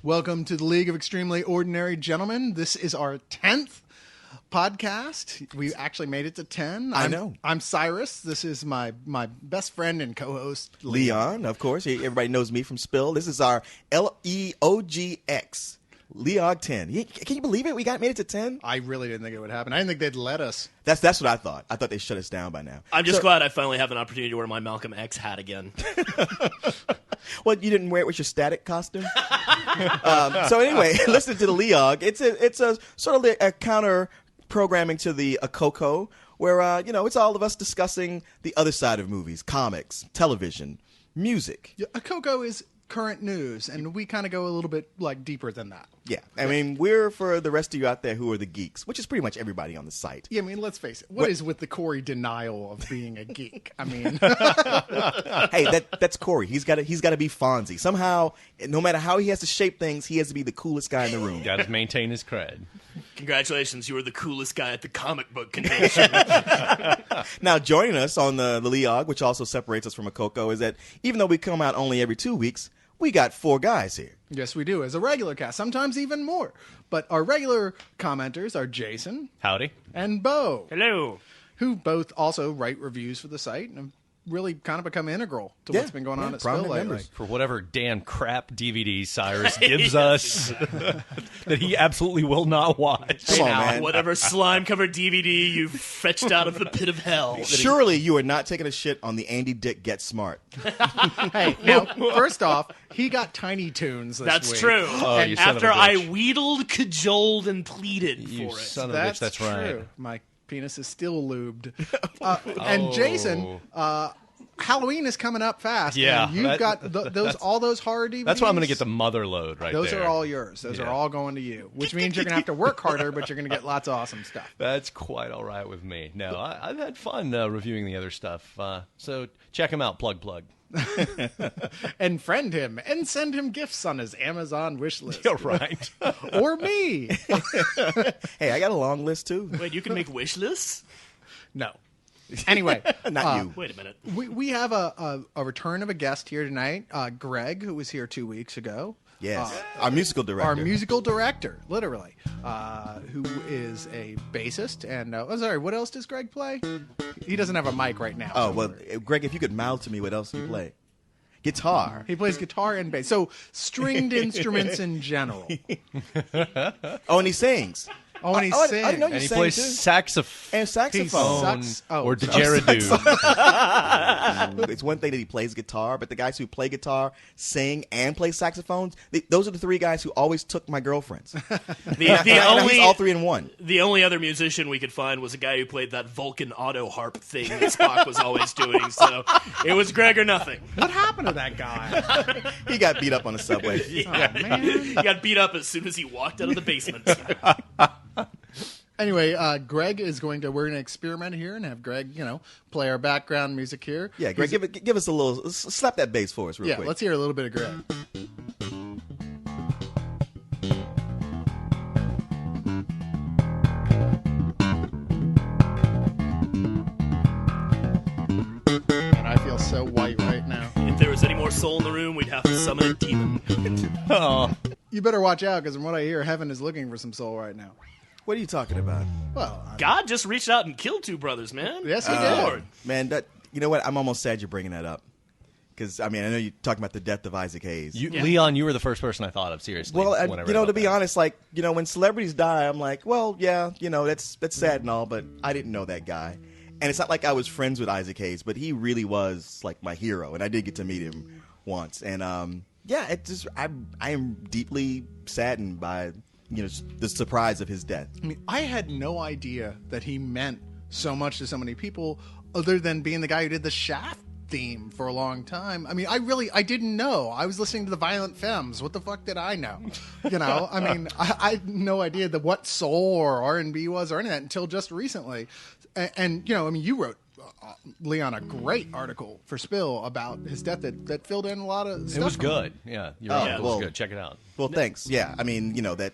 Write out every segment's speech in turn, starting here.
Welcome to the League of Extremely Ordinary Gentlemen. This is our 10th podcast. We actually made it to 10. I know. I'm Cyrus. This is my best friend and co-host, Leon, of course. Everybody knows me from Spill. This is our LEOGX, Leog 10. Can you believe it? We made it to 10? I really didn't think it would happen. I didn't think they'd let us. That's what I thought. I thought they shut us down by now. I'm just glad I finally have an opportunity to wear my Malcolm X hat again. Well, you didn't wear it with your static costume? So anyway, listen to the Leog. It's a sort of a counter programming to the Coco, where it's all of us discussing the other side of movies, comics, television, music. Yeah, Coco is current news, and we kind of go a little bit deeper than that. Yeah, I mean, we're for the rest of you out there who are the geeks, which is pretty much everybody on the site. Yeah, I mean, let's face it. What is with the Corey denial of being a geek? I mean, hey, that's Corey. He's got to be Fonzie. Somehow, no matter how he has to shape things, he has to be the coolest guy in the room. Got to maintain his cred. Congratulations, you were the coolest guy at the comic book convention. Now, joining us on the Leog, which also separates us from a Coco, is that even though we come out only every 2 weeks, we got 4 guys here. Yes, we do, as a regular cast, sometimes even more. But our regular commenters are Jason. Howdy. And Bo. Hello. Who both also write reviews for the site and have really kind of become integral to what's been going on at Spill lately. For whatever damn crap DVD Cyrus gives us that he absolutely will not watch. Come on, man. Whatever slime-covered DVD you fetched out of the pit of hell. Surely you are not taking a shit on the Andy Dick Get Smart. Hey, now, first off, he got Tiny Toons this That's week. true. Oh, And you son of a after I bitch. wheedled, cajoled, and pleaded You for it. son of a bitch, that's right. true. My penis is still lubed. And Jason, Halloween is coming up fast. Yeah, and you've got all those horror DVDs. That's why I'm going to get the mother load right Those there. are all yours. Those are all going to you, which means you're going to have to work harder, but you're going to get lots of awesome stuff. That's quite all right with me. No, I've had fun reviewing the other stuff. So check him out, plug. And friend him and send him gifts on his Amazon wish list. You're right. Or me. Hey, I got a long list, too. Wait, you can make wish lists? No. Anyway. Not you. Wait a minute. We have a return of a guest here tonight, Greg, who was here 2 weeks ago. Yes. Our musical director. Our musical director, literally, who is a bassist. And, sorry, what else does Greg play? He doesn't have a mic right now. Oh, well, Greg, if you could mouth to me what else you play. Guitar. He plays guitar and bass. So, stringed instruments in general. Oh, and he sings. Oh, and he I sings. didn't know you And he sang, plays too. saxophone. And saxophone. Or didgeridoo. It's one thing that he plays guitar, but the guys who play guitar, sing, and play saxophones, those are the 3 guys who always took my girlfriends. Now he's all 3 in one. The only other musician we could find was a guy who played that Vulcan auto harp thing that Spock was always doing. So it was Greg or nothing. What happened to that guy? He got beat up on the subway. Oh, man. He got beat up as soon as he walked out of the basement. Anyway, Greg is we're going to experiment here and have Greg, play our background music here. Yeah, Greg, give us a little, slap that bass for us real quick. Let's hear a little bit of Greg. And I feel so white right now. If there was any more soul in the room, we'd have to summon a demon. Oh, You better watch out, because from what I hear, heaven is looking for some soul right now. What are you talking about? Well, God just reached out and killed 2 brothers, man. Yes, he Good did. Lord. Man, you know what? I'm almost sad you're bringing that up. Because, I know you're talking about the death of Isaac Hayes. Leon, you were the first person I thought of, seriously. Well, when I read to about be that. honest, when celebrities die, I'm like, well, yeah, that's sad and all, but I didn't know that guy. And it's not like I was friends with Isaac Hayes, but he really was, my hero, and I did get to meet him once. And, I am deeply saddened by, the surprise of his death. I mean, I had no idea that he meant so much to so many people, other than being the guy who did the Shaft theme for a long time. I mean, I didn't know. I was listening to the Violent Femmes. What the fuck did I know? I mean, I had no idea what soul or R&B was or any of that until just recently. And you wrote, Leon, a great article for Spill about his death that filled in a lot of stuff. It was good. Yeah, you're right. It was good. Check it out. Well, thanks. Yeah, I mean, that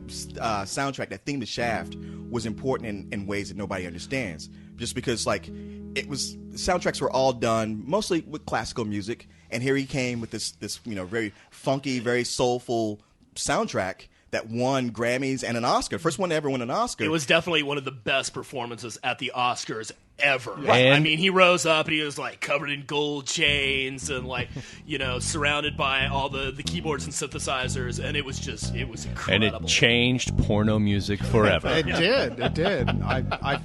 soundtrack, that theme to Shaft, was important in ways that nobody understands. Just because, soundtracks were all done mostly with classical music, And here he came with this very funky, very soulful soundtrack that won Grammys and an Oscar. First one to ever win an Oscar. It was definitely one of the best performances at the Oscars ever. Right. I mean, he rose up and he was like covered in gold chains and like, surrounded by all the keyboards and synthesizers, and it was And incredible. it changed porno music forever. It did. It did. I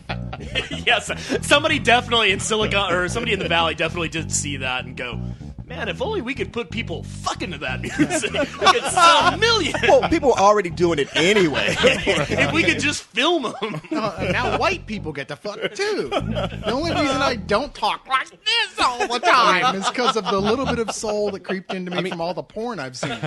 Yes, somebody definitely in Silicon or somebody in the Valley definitely did see that and go, man, if only we could put people fucking to that music. We could sell millions. Well, people were already doing it anyway. If we could just film them. now white people get to fuck too. The only reason I don't talk like this all the time is because of the little bit of soul that creeped into me from all the porn I've seen.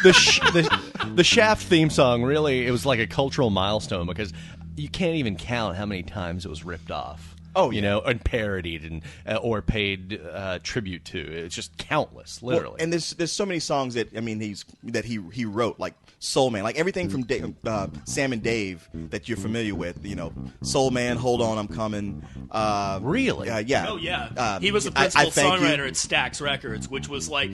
The Shaft theme song, really, it was like a cultural milestone because you can't even count how many times it was ripped off. Oh, you yeah. know, and parodied and or paid tribute to. It's just countless, literally. Well, and there's so many songs that he wrote, like Soul Man, like everything from Sam and Dave that you're familiar with. Soul Man, Hold On, I'm Coming. Really? Yeah. Oh, yeah. He was the principal songwriter at Stax Records, which was like,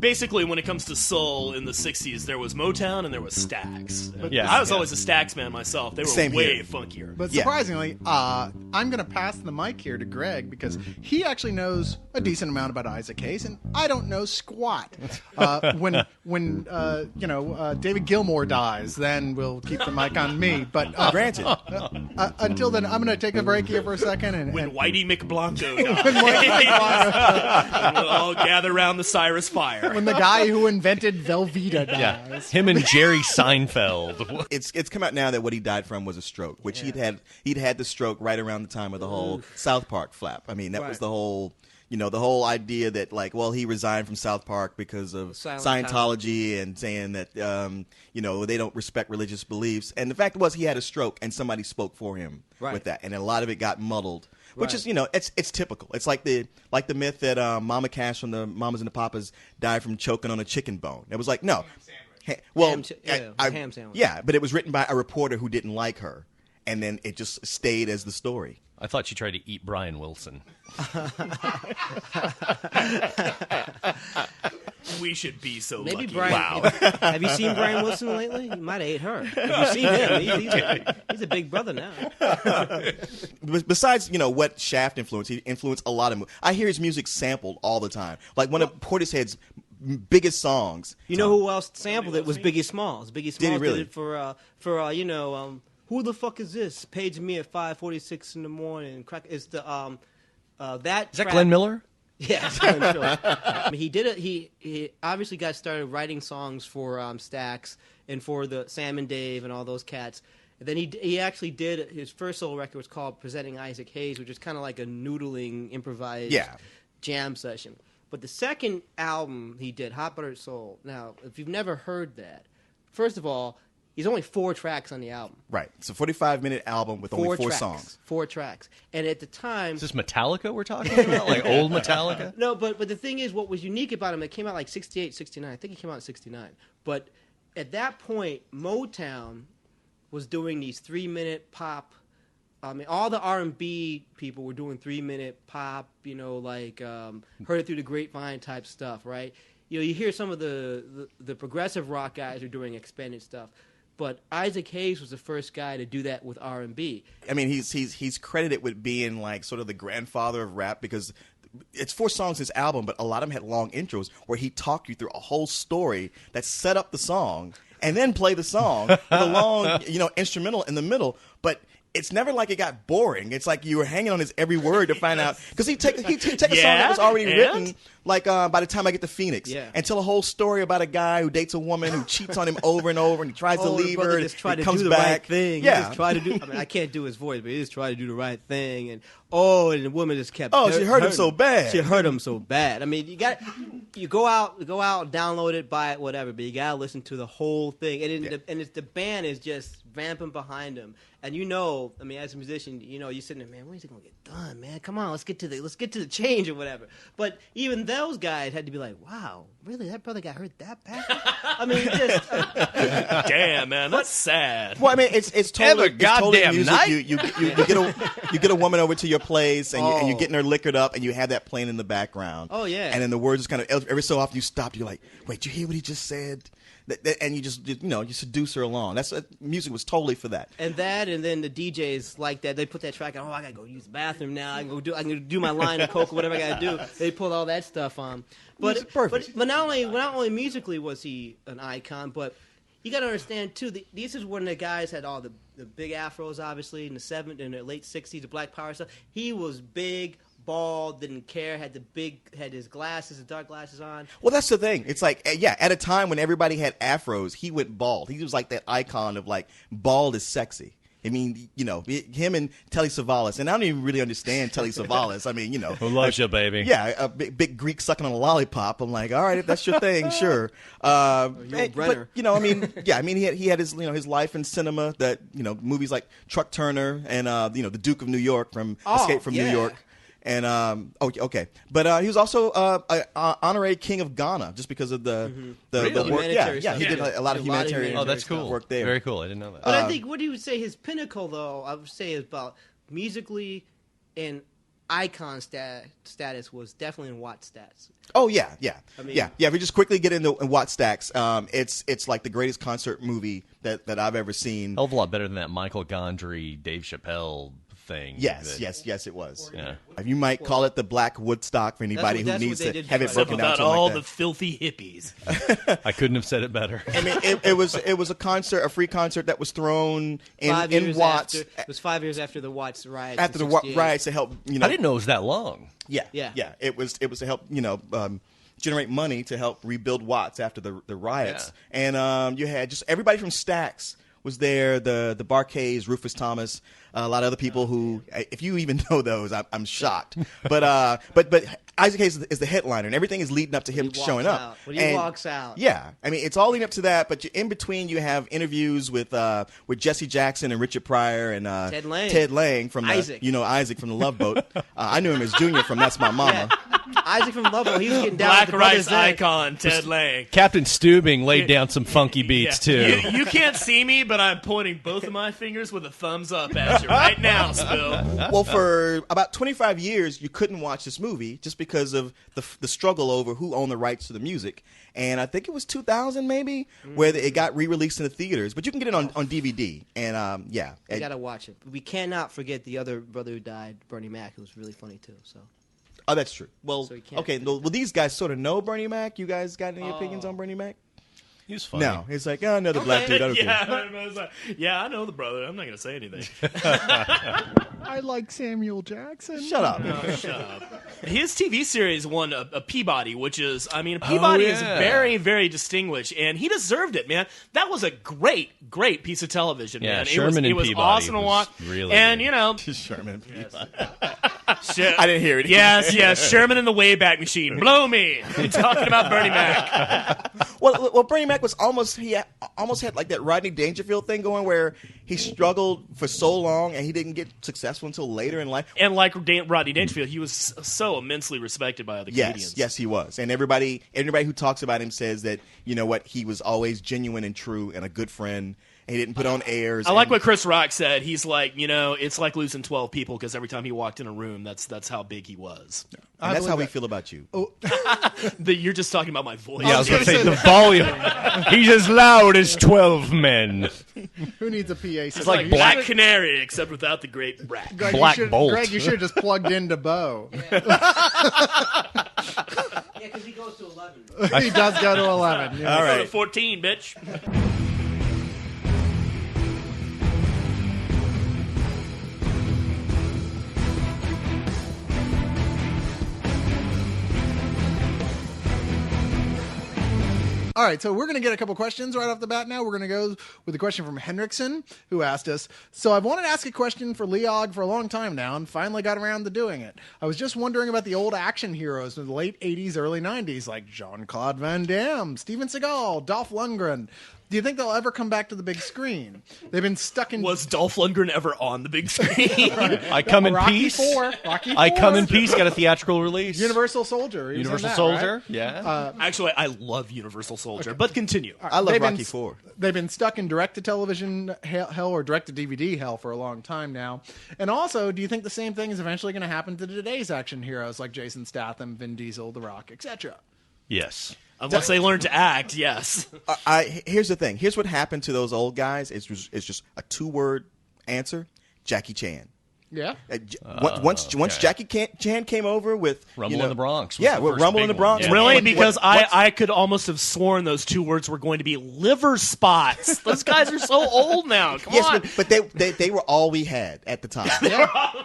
basically when it comes to soul in the 60s, there was Motown and there was Stax. But Yeah. I was always a Stax man myself. They were Same way here. funkier. But Yeah. surprisingly, I'm going to pass the mic here to Greg because he actually knows a decent amount about Isaac Hayes, and I don't know squat. When David Gilmour dies, then we'll keep the mic on me. But Granted. until then, I'm going to take a break here for a second. And When Whitey McBlanco when died, we'll all gather around the Cyrus fire. when the guy who invented Velveeta dies. yeah, him and Jerry Seinfeld. It's come out now that what he died from was a stroke, which he'd had the stroke right around the time of the whole South Park flap. I mean, that was the whole idea that he resigned from South Park because of Scientology and saying that they don't respect religious beliefs. And the fact was he had a stroke and somebody spoke for him with that, and a lot of it got muddled. Which is, it's typical. It's like the myth that Mama Cash from the Mamas and the Papas died from choking on a chicken bone. It was like, no. Ham sandwich. Yeah, but it was written by a reporter who didn't like her, and then it just stayed as the story. I thought she tried to eat Brian Wilson. We should be so Maybe lucky. Brian. Wow. Have you seen Brian Wilson lately? He might have ate her. Have you seen him? He's a big brother now. Besides, what Shaft influenced, he influenced a lot of. I hear his music sampled all the time. Like one of Portishead's biggest songs. You know who else sampled it was Biggie Smalls. Biggie Smalls Did he really? did it for who the fuck is this? Page me at 5:46 in the morning. It's the that. Is that Glenn Miller? Yeah, it's Glenn Miller. I mean, he did it. He obviously got started writing songs for Stax and for the Sam and Dave and all those cats. And then he actually did his first solo record was called Presenting Isaac Hayes, which is kind of like a noodling improvised jam session. But the second album he did, Hot Buttered Soul. Now, if you've never heard that, first of all, he's only 4 tracks on the album. Right. It's a 45-minute album with only 4 tracks, songs. 4 tracks. And at the time... Is this Metallica we're talking about? Like old Metallica? No, but the thing is, what was unique about him, it came out like 68, 69. I think he came out in 69. But at that point, Motown was doing these 3-minute pop... I mean, all the R&B people were doing 3-minute pop, Heard It Through the Grapevine type stuff, right? You hear some of the progressive rock guys are doing expanded stuff. But Isaac Hayes was the first guy to do that with R&B. I mean, he's credited with being like sort of the grandfather of rap because it's 4 songs his album, but a lot of them had long intros where he talked you through a whole story that set up the song and then play the song with a long, instrumental in the middle. But it's never like it got boring. It's like you were hanging on his every word to find out because he'd take a song that was already written. Like by the time I get to Phoenix, and tell a whole story about a guy who dates a woman who cheats on him over and over, and he tries to leave her. Just try and to comes do the back. right thing. Yeah, he just tried to do. I mean, I can't do his voice, but he just tried to do the right thing. And the woman just kept. She hurt him so bad. She hurt him so bad. I mean, you go out, download it, buy it, whatever. But you gotta listen to the whole thing, and the band is just vamping behind him. And I mean, as a musician, you're sitting there, man, when is it gonna get done, man? Come on, let's get to the change or whatever. But even those guys had to be like, wow, really, that brother got hurt that bad? I mean, just Damn. Damn, man, that's sad. Well, I mean, it's totally, Every it's totally goddamn music. night. You get a woman over to your place and you're getting her liquored up and you have that playing in the background. Oh, yeah. And then the words just kind of every so often you stop. You're like, wait, you hear what he just said? And you just you seduce her along. That's music was totally for that. And then the DJs like that. They put that track on. Oh, I gotta go use the bathroom now. I can do my line of coke or whatever I gotta do. They put all that stuff on. But perfect. But not only musically was he an icon, but you gotta understand too. This is when the guys had all the big afros, obviously in the late '60s, the Black Power stuff. He was big, bald, didn't care, had his glasses, the dark glasses on. Well, that's the thing. It's like, at a time when everybody had afros, he went bald. He was like that icon of like bald is sexy. I mean, him and Telly Savalas, and I don't even really understand Telly Savalas. I mean, Who loves you, baby? Yeah, a big Greek sucking on a lollipop. I'm like, all right, if that's your thing, sure. But Brenner. he had his his life in cinema. That movies like Truck Turner and the Duke of New York from Escape from New yeah. York. And but he was also honorary king of Ghana just because of the work. Humanitarian Yeah, he stuff. did a lot of humanitarian. Oh, that's cool. Work there. Very cool. I didn't know that. But I think what he would say his pinnacle, though, I would say is about musically and icon status was definitely in Watt Stats. Oh yeah. I mean- If we just quickly get into Watt Stacks, it's like the greatest concert movie that I've ever seen. Hell of a lot better than that Michael Gondry, Dave Chappelle thing. Yes, it was. Yeah. You might call it the Black Woodstock for anybody That's who what needs they to did have it right. broken down About to all like the that. filthy hippies. I couldn't have said it better. I mean, it was a concert, a free concert that was thrown in Watts It was 5 years after the Watts riots. after in the 68. riots to help. I didn't know it was that long. Yeah. It was to help generate money to help rebuild Watts after the riots, and you had just everybody from Stax was there. The Barkays, Rufus Thomas, a lot of other people who, if you even know those, I'm shocked. But Isaac Hayes is the headliner, and everything is leading up to him When he showing walks up. out. When he And- walks out. Yeah, I mean, it's all leading up to that, but in between you have interviews with Jesse Jackson and Richard Pryor and Ted Lang. from Isaac. Isaac from the Love Boat. I knew him as Junior from That's My Mama. Isaac from Lovell, he was getting down Black with the brothers rice there. icon Ted Lang. Captain Steubing laid down some funky beats, too. You can't see me, but I'm pointing both of my fingers with a thumbs up at you right now, Spill. Well, for about 25 years, you couldn't watch this movie just because of the struggle over who owned the rights to the music. And I think it was 2000 maybe where it got re-released in the theaters. But you can get it on DVD. And You gotta watch it. But we cannot forget the other brother who died, Bernie Mac, who was really funny too. So Oh, that's true. Well, So you can't- okay. Well, these guys sort of know Bernie Mac. You guys got any opinions on Bernie Mac? He was funny. No. It's like, another black dude. I don't care. I was like, yeah, I know the brother. I'm not going to say anything. I like Samuel Jackson. Shut up. Shut up. His TV series won a Peabody, which is, I mean, Peabody is very, very distinguished, and he deserved it, man. That was a great piece of television, Yeah, man. Sherman it and was Peabody awesome to was watch. really and, good. you know, Sherman. I didn't hear it. Yes, Sherman and the Wayback Machine. Blow me. We're talking about Bernie Mac. Well, Bernie Mac was almost had like that Rodney Dangerfield thing going where he struggled for so long and he didn't get successful until later in life. And like Rodney Dangerfield, he was so immensely respected by other comedians. Yes, he was. And everybody who talks about him says that, you know what, he was always genuine and true and a good friend. And he didn't put on airs. I like what Chris Rock said. He's like, it's like losing 12 people because every time he walked in a room, that's how big he was. And that's how we feel about you. You're just talking about my voice. Yeah, I was going to say the volume. He's as loud as 12 men. Who needs a PA system? It's like You Black should've- Canary, except without the great brat. Greg, Black Bolt. Greg, you should have just plugged into Bo. yeah, because he goes to 11. He does go to 11. Yeah. All Go to right. 14, bitch. All right, so we're going to get a couple questions right off the bat now. We're going to go with a question from Hendrickson, who asked us, so I've wanted to ask a question for Leog for a long time now and finally got around to doing it. I was just wondering about the old action heroes of the late 80s, early 90s, like Jean-Claude Van Damme, Steven Seagal, Dolph Lundgren. Do you think they'll ever come back to the big screen? They've been stuck in. Was Dolph Lundgren ever on the big screen? I come in Rocky peace. Rocky I come in IV. peace. Got a theatrical release. Universal Soldier. He was in Universal that, Soldier. right? Yeah. Actually, I love Universal Soldier, but continue. I love They've been- Rocky 4. They've been stuck in direct-to-television hell or direct-to-DVD hell for a long time now. And also, do you think the same thing is eventually going to happen to today's action heroes like Jason Statham, Vin Diesel, The Rock, etc.? Yes. Unless they learn to act, yes. Here's the thing. Here's what happened to those old guys. It's just a 2-word answer: Jackie Chan. Yeah. Once Jackie Chan came over with Rumble in the Bronx was Yeah, the with first Rumble big in the one. Bronx. Yeah. Really? What- Because what's- I could almost have sworn those 2 words were going to be liver spots. Those guys are so old now. Come Yes, on. but they were all we had at the time.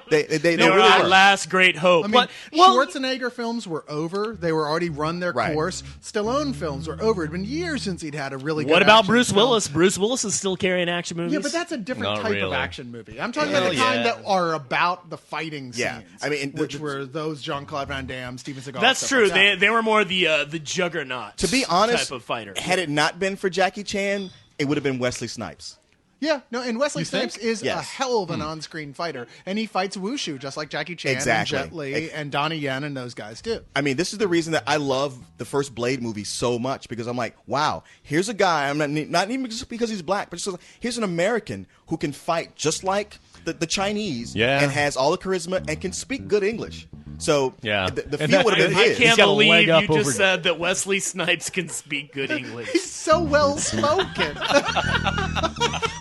They They were really our were. last great hope. I mean, but, well, Schwarzenegger films were over. They were already run their Right. course. Stallone films were over. It had been years since he'd had a really good what about action Bruce film. Willis? Bruce Willis is still carrying action movies. Yeah, but that's a different Not type of really. action movie. I'm talking about the Well, kind yeah. that are about the fighting scenes. Yeah. I mean, which were those Jean-Claude Van Damme, Steven Seagal. That's stuff true. like that. They were more the juggernaut. To be honest, type of fighter. had it not been for Jackie Chan, it would have been Wesley Snipes. Yeah, no, and Wesley You think? Snipes is a Yes. hell of an on-screen fighter, and he fights wushu just like Jackie Chan Exactly. and Jet Li and Donnie Yen and those guys do. I mean, this is the reason that I love the first Blade movie so much, because I'm like, wow, here's a guy. I'm not even just because he's black, but just here's an American who can fight just like the Chinese, Yeah. and has all the charisma and can speak good English. So Yeah. the And field that- would have been I his. can't got a leg believe up you just over- said that Wesley Snipes can speak good English. He's so well spoken.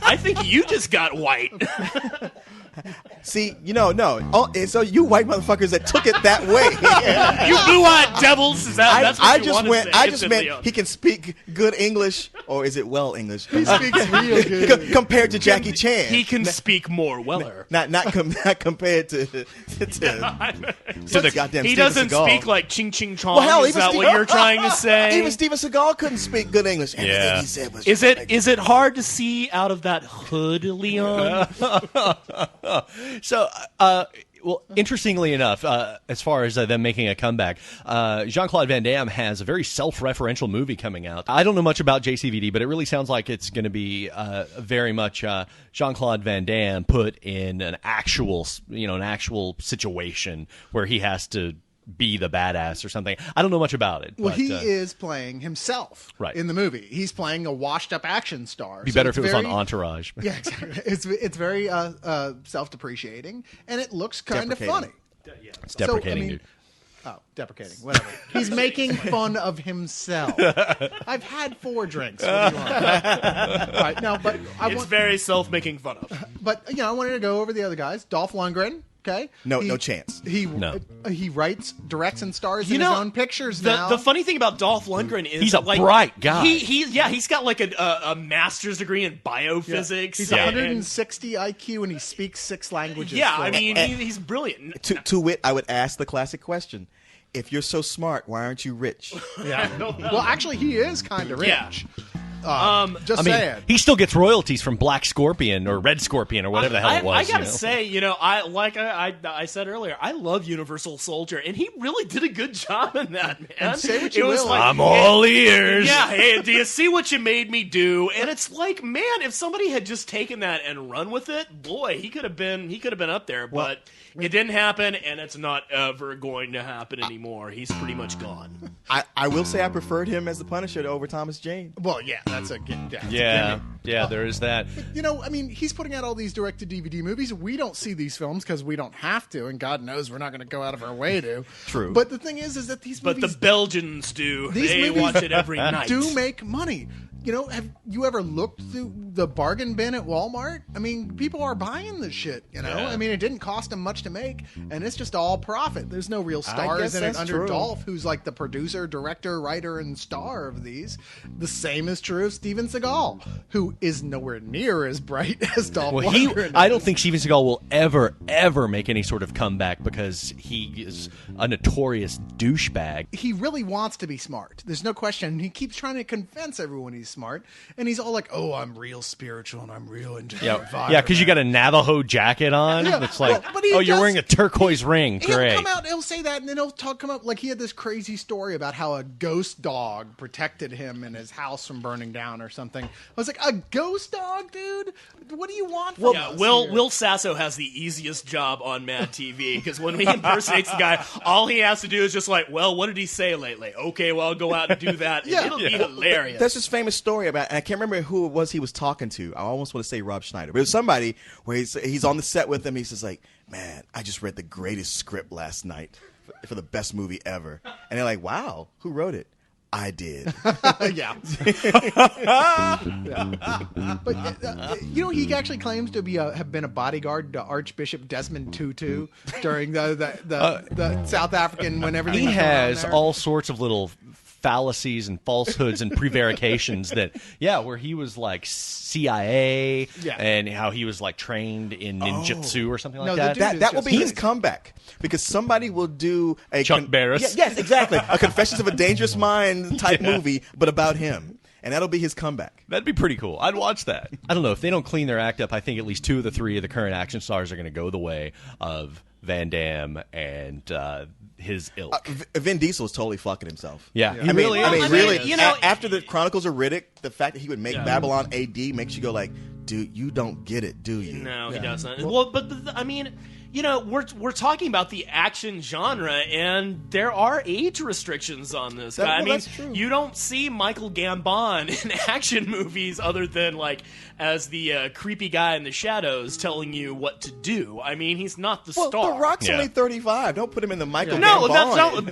I think you just got white. See, no. Oh, and so you white motherfuckers that took it that way. You blue-eyed devils. Is that, that's what I you just want to went. say, I just instantly. meant he can speak good English, or is it well English? He speaks real good. Compared to Jackie Chan, He can speak more Weller. not compared to the goddamn. He Steven doesn't Seagal. speak like ching ching chong. Well, hell, is even that what you're trying to say? Even Steven Seagal couldn't speak good English. Everything Yeah. he said was Is it hard to see out of that hood, Leon? So, well, interestingly enough, as far as them making a comeback, Jean-Claude Van Damme has a very self-referential movie coming out. I don't know much about JCVD, but it really sounds like it's going to be very much Jean-Claude Van Damme put in an actual situation where he has to be the badass or something. I don't know much about it. Well, but, he is playing himself Right. in the movie. He's playing a washed-up action star. Be So better it's if it was on very- Entourage. Yeah, exactly. It's very self-deprecating, and it looks kind of funny. Deprecating. It's deprecating, So, I mean, dude. Oh, deprecating. Whatever. He's making fun of himself. I've had 4 drinks. What do you want? All right, no, but It's very self-making fun of. But I wanted to go over the other guys. Dolph Lundgren. Okay. No chance. He No. he writes, directs, and stars You in know, his own pictures The, now. the funny thing about Dolph Lundgren is He's that, a like, bright guy. He's got like a master's degree in biophysics. He's and- 160 IQ and he speaks 6 languages. Yeah, I fluently. mean, he's brilliant. To wit, I would ask the classic question: if you're so smart, why aren't you rich? Yeah. Well, actually, he is kind of rich. Yeah. Just I mean, saying. he still gets royalties from Black Scorpion or Red Scorpion or whatever the hell it was. I gotta you know? say, I said earlier, I love Universal Soldier, and he really did a good job in that, man. And say what It you was will. like- I'm all ears. Yeah, hey, do you see what you made me do? And it's like, man, if somebody had just taken that and run with it, boy, he could have been up there. But it didn't happen, and it's not ever going to happen anymore. He's pretty much gone. I will say I preferred him as the Punisher over Thomas Jane. Well, yeah, that's a it's a Yeah, gimme. yeah, there is that. I mean, he's putting out all these direct-to-DVD movies. We don't see these films because we don't have to, and God knows we're not going to go out of our way to. True. But the thing is that these But movies the Belgians do. These They movies watch it every night. do make money. Have you ever looked through the bargain bin at Walmart? I mean, people are buying this shit, Yeah. I mean, it didn't cost them much to make, and it's just all profit. There's no real stars guess in it that's under true. Dolph, who's like the producer, director, writer, and star of these. The same is true of Steven Seagal, who is nowhere near as bright as Dolph Well, Lundgren I is. don't think Steven Seagal will ever make any sort of comeback because he is a notorious douchebag. He really wants to be smart. There's no question. He keeps trying to convince everyone he's smart, and he's all like, "Oh, I'm real spiritual and I'm real into the Yeah, environment." because you got a Navajo jacket on. Yeah, It's like, well, but he oh, you're does- wearing a turquoise ring. He'll Great. come out, he'll say that, and then come up like he had this crazy story about how a ghost dog protected him and his house from burning down or something. I was like, a ghost dog, dude? What do you want from Yeah, us Will here? Will Sasso has the easiest job on Mad TV because when he impersonates the guy, all he has to do is just like, well, what did he say lately? Okay, well, I'll go out and do that. And it'll be hilarious. That's this famous story about, and I can't remember who it was he was talking to. I almost want to say Rob Schneider, but it was somebody where he's on the set with him. He says like, "Man, I just read the greatest script last night for the best movie ever," and they're like, "Wow, who wrote it?" I did. Yeah. But he actually claims to be have been a bodyguard to Archbishop Desmond Tutu during the South African when everything He was going on has there. all sorts of little fallacies and falsehoods and prevarications that, where he was like CIA and how he was like trained in ninjutsu or something like No, the that. dude- That will be just his comeback because somebody will do a Chuck Barris. Yes, exactly. A Confessions of a Dangerous Mind type movie, but about him, and that'll be his comeback. That'd be pretty cool. I'd watch that. I don't know. If they don't clean their act up, I think at least 2 of the 3 of the current action stars are going to go the way of Van Damme and his ilk. Vin Diesel is totally fucking himself. Yeah. I mean, really. you know, after the Chronicles of Riddick, the fact that he would make Babylon AD makes you go like, dude, you don't get it, do you? No, he doesn't. Well, but I mean, we're talking about the action genre, and there are age restrictions on this guy. I mean, that's true. you don't see Michael Gambon in action movies other than like as the creepy guy in the shadows telling you what to do. I mean, he's not the Well, star. The Rock's Yeah. only 35. Don't put him in the Michael No, Gambon. that's not.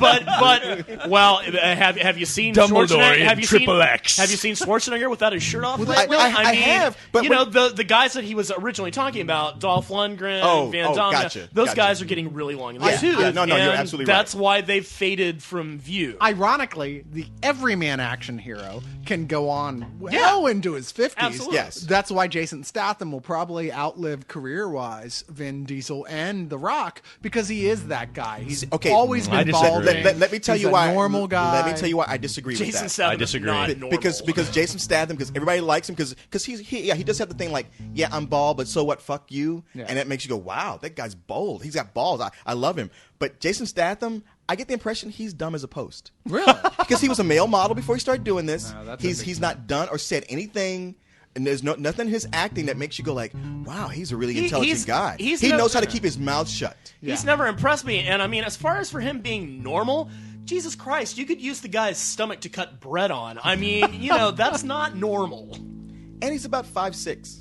But well, have you seen Dumbledore Schwarzenegger? in Have you Triple seen X. Have you seen Schwarzenegger without his shirt off? I- lately? I mean, have, but you know the guys that he was originally talking about, Dolph Lundgren, Van Damme. gotcha, Those gotcha. guys are getting really long in the Yeah, tooth. yeah, no, you're and absolutely that's right. why they've faded from view. Ironically, the everyman action hero can go on well into his 50s. Absolutely. Yes. That's why Jason Statham will probably outlive career-wise Vin Diesel and The Rock because he is that guy. He's Okay, always I been disagree. balding. Let me tell He's you a why. normal guy. Let me tell you why I disagree with Jason that. Statham I disagree. is not normal. Because Jason Statham, because everybody likes him, because he does have the thing like, yeah, I'm bald, but so what? Fuck you, Yeah. and that makes you go, wow, that guy's bold. He's got balls. I love him. But Jason Statham, I get the impression he's dumb as a post. Really? Because he was a male model before he started doing this. No, that's a big He's not done or said anything. And there's nothing in his acting that makes you go like, wow, he's a really intelligent guy. He never- knows how to keep his mouth shut. He's never impressed me. And I mean, as far as for him being normal, Jesus Christ, you could use the guy's stomach to cut bread on. I mean, that's not normal. And he's about 5'6".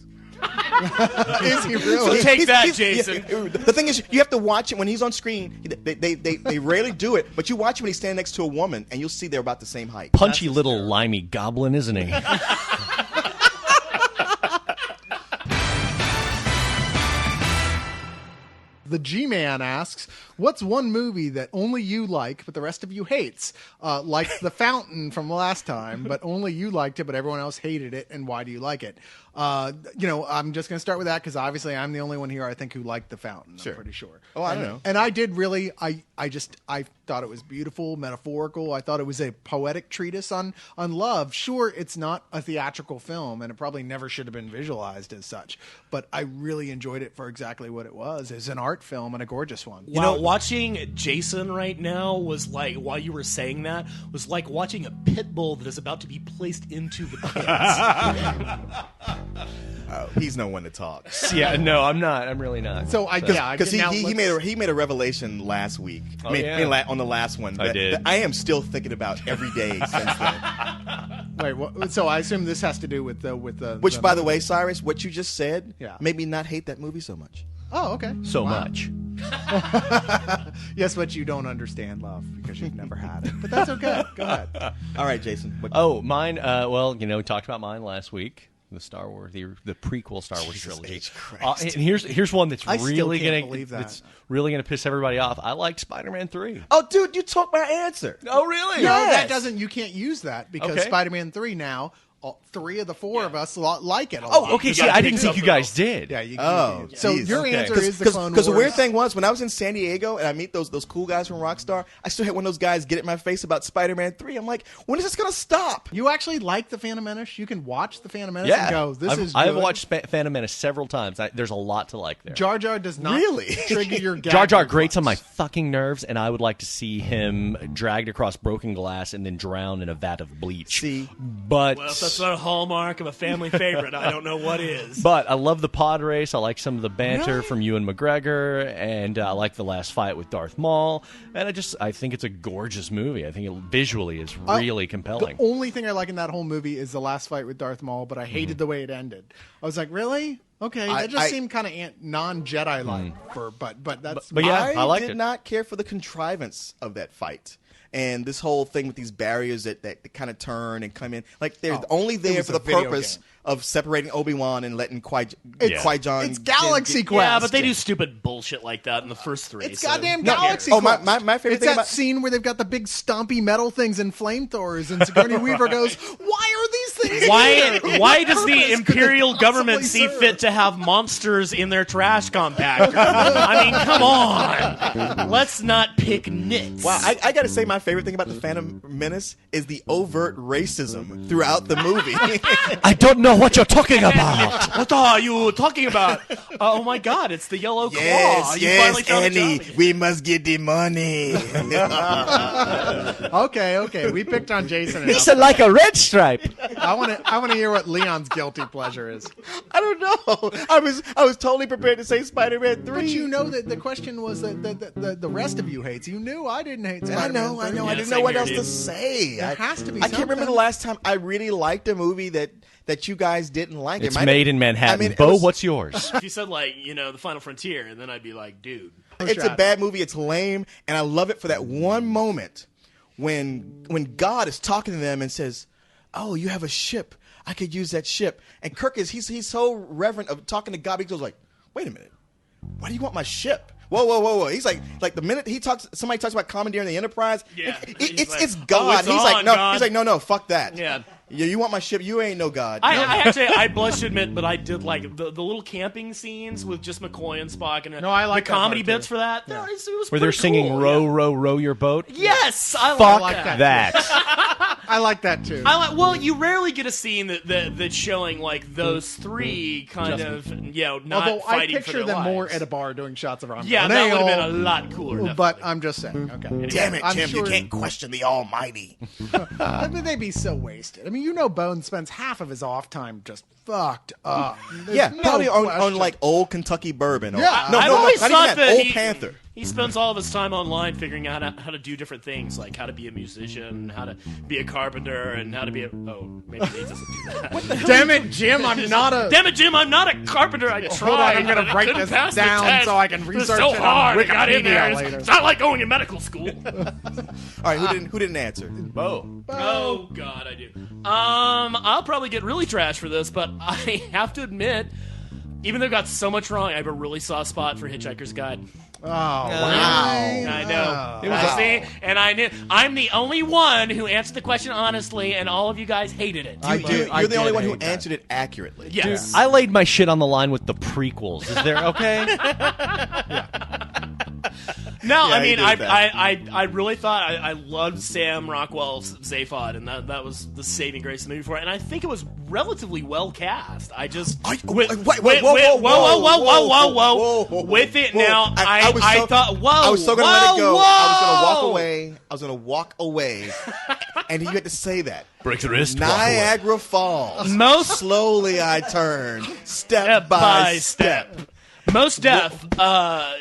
Is he really? Take that, He's- Jason. The thing is, you have to watch it when he's on screen. They rarely do it, but you watch him when he's standing next to a woman, and you'll see they're about the same height. Punchy little limey goblin, isn't he? The G-Man asks, what's one movie that only you like, but the rest of you hates? Like The Fountain from last time, but only you liked it, but everyone else hated it, and why do you like it? I'm just going to start with that because obviously I'm the only one here, I think, who liked The Fountain. Sure. I'm pretty sure. Oh, I don't know. And I did really, I thought it was beautiful, metaphorical. I thought it was a poetic treatise on love. Sure, it's not a theatrical film, and it probably never should have been visualized as such, but I really enjoyed it for exactly what it was, as an art film and a gorgeous one. Watching Jason right now was like, while you were saying that, was like watching a pit bull that is about to be placed into the pits. He's no one to talk. Yeah, no, I'm not. I'm really not. So Because now he let's- made a revelation last week. Oh, yeah. On the last one. that did. I am still thinking about every day since then. Wait, so I assume this has to do with the Which, by the way, Cyrus, what you just said Yeah. made me not hate that movie so much. Oh, okay. so Wow. much. Yes, but you don't understand love because you've never had it. But that's okay. Go ahead. All right, Jason. What, Oh, mine. We talked about mine last week. The Star Wars, the prequel Star Wars trilogy. H. Christ. And here's one that's I still really can't gonna believe that. that's really gonna piss everybody off. I liked Spider-Man 3. Oh, dude, you took my answer. Oh, really? No, Yes. that doesn't. You can't use that because Okay. Spider-Man 3 now 3 of the 4 of us like it a lot. Oh, okay. See, gotta I pick didn't think you something guys else. did. Yeah, you, Oh, so geez. your Okay. answer is the Clone Wars. Because the weird thing was, when I was in San Diego and I meet those cool guys from Rockstar, I still had one of those guys get in my face about Spider-Man 3. I'm like, when is this going to stop? You actually like the Phantom Menace? You can watch the Phantom Menace Yeah, and go, this is I've good. watched Phantom Menace several times. There's a lot to like there. Jar Jar does not Really? trigger your gag Jar Jar reflex. grates on my fucking nerves, and I would like to see him dragged across broken glass and then drown in a vat of bleach. See? But Well, if that's not a hallmark of a family favorite, I don't know what is. But I love the pod race. I like some of the banter from Ewan McGregor, and I like the last fight with Darth Maul. And I think it's a gorgeous movie. I think it visually is really compelling. The only thing I like in that whole movie is the last fight with Darth Maul, but I hated the way it ended. I was like, really? Okay, that just seemed kind of non-Jedi like but that's But yeah, I liked did it. not care for the contrivance of that fight. And this whole thing with these barriers that kind of turn and come in, like they're only there was for a the video purpose game. of separating Obi-Wan and letting Qui-Gon. It's Galaxy Quest. Yeah, but they do stupid bullshit like that in the first 3. It's so goddamn who Galaxy cares? Quest. my favorite it's thing that about- scene where they've got the big stompy metal things and flamethrowers, and Sigourney Weaver goes, "Why are these things? here? Why does the Purpose could Imperial it government possibly see serve?" fit to have monsters in their trash compactor? I mean, come on. Let's not pick nits. Wow, I got to say, my favorite thing about the Phantom Menace is the overt racism throughout the movie. I don't know what you're talking about. What are you talking about? Oh my God! It's the yellow claw. You finally found a job. we must get the money. Okay, we picked on Jason. He's enough. like a red stripe. I want to hear what Leon's guilty pleasure is. I don't know. I was totally prepared to say Spider-Man 3. But you know that the question was that the rest of you hates. You knew I didn't hate I Spider-Man. know. I Yeah, didn't same know what here, else dude. to say. There has to be I can't remember something. the last time I really liked a movie that you guys didn't like. It's It might made have- in Manhattan. I mean, it Bo, was- what's yours? If you said like the Final Frontier, and then I'd be like, dude. It's a bad movie. It's lame, and I love it for that one moment when God is talking to them and says, "Oh, you have a ship. I could use that ship." And Kirk he's so reverent of talking to God. He goes like, "Wait a minute. Why do you want my ship?" Whoa. He's like the minute somebody talks about commandeering the Enterprise, Yeah. it's He's like, God. "Oh, it's he's like, on, no, God." he's like, no, fuck that. Yeah. You want my ship? You ain't no God. I blush to admit, but I did like the little camping scenes with just McCoy and Spock, and No, I like the that comedy part, too. bits for that. No, it was Where they're pretty singing cool, "Row, yeah. row, row your boat." Yes, I Fuck like that. that. I like that too. Well, you rarely get a scene that's showing like those three kind of not Although I fighting for picture their them more lives. at a bar doing shots of Yeah, that would have been a lot cooler. But I'm just saying. Okay. Damn it, I'm Tim! sure- You can't question the Almighty. I mean, they'd be so wasted. I mean, Bone spends half of his off time just fucked up. There's Yeah, no probably on question. like old Kentucky bourbon. Or, Yeah. no, I've no, always not thought even that Old Panther. He spends all of his time online figuring out how to do different things, like how to be a musician, how to be a carpenter, and how to be a. Oh, maybe he doesn't do that. Damn it, Jim! I'm not a. Damn it, Jim! I'm not a carpenter. I tried. Hold on, I'm gonna but I write couldn't this pass the down test. so I can It was research so it on hard. I got in Wikipedia there. later. It's not like going to medical school. All right, who didn't answer? Bo. Oh God, I do. I'll probably get really trash for this, but I have to admit, even though I got so much wrong, I have a really soft spot for Hitchhiker's Guide. Oh wow! I know. It was see, and I knew I'm the only one who answered the question honestly, and all of you guys hated it. I You're did the only one who hate that. answered it accurately. Yes. I laid my shit on the line with the prequels. Is there okay? No, Yeah, I he mean, did that. I really thought I loved Sam Rockwell's Zaphod, and that was the saving grace of the movie for it. And I think it was relatively well cast. I just Wait, with- whoa, with- whoa, with- whoa, whoa, whoa. with it Whoa. now. I so- thought, whoa, I was so gonna whoa, let it go. whoa. I was gonna walk away. I was gonna walk away, and you had to say that. Break the wrist. Niagara Falls. Most- slowly I turned, step by step. Most Def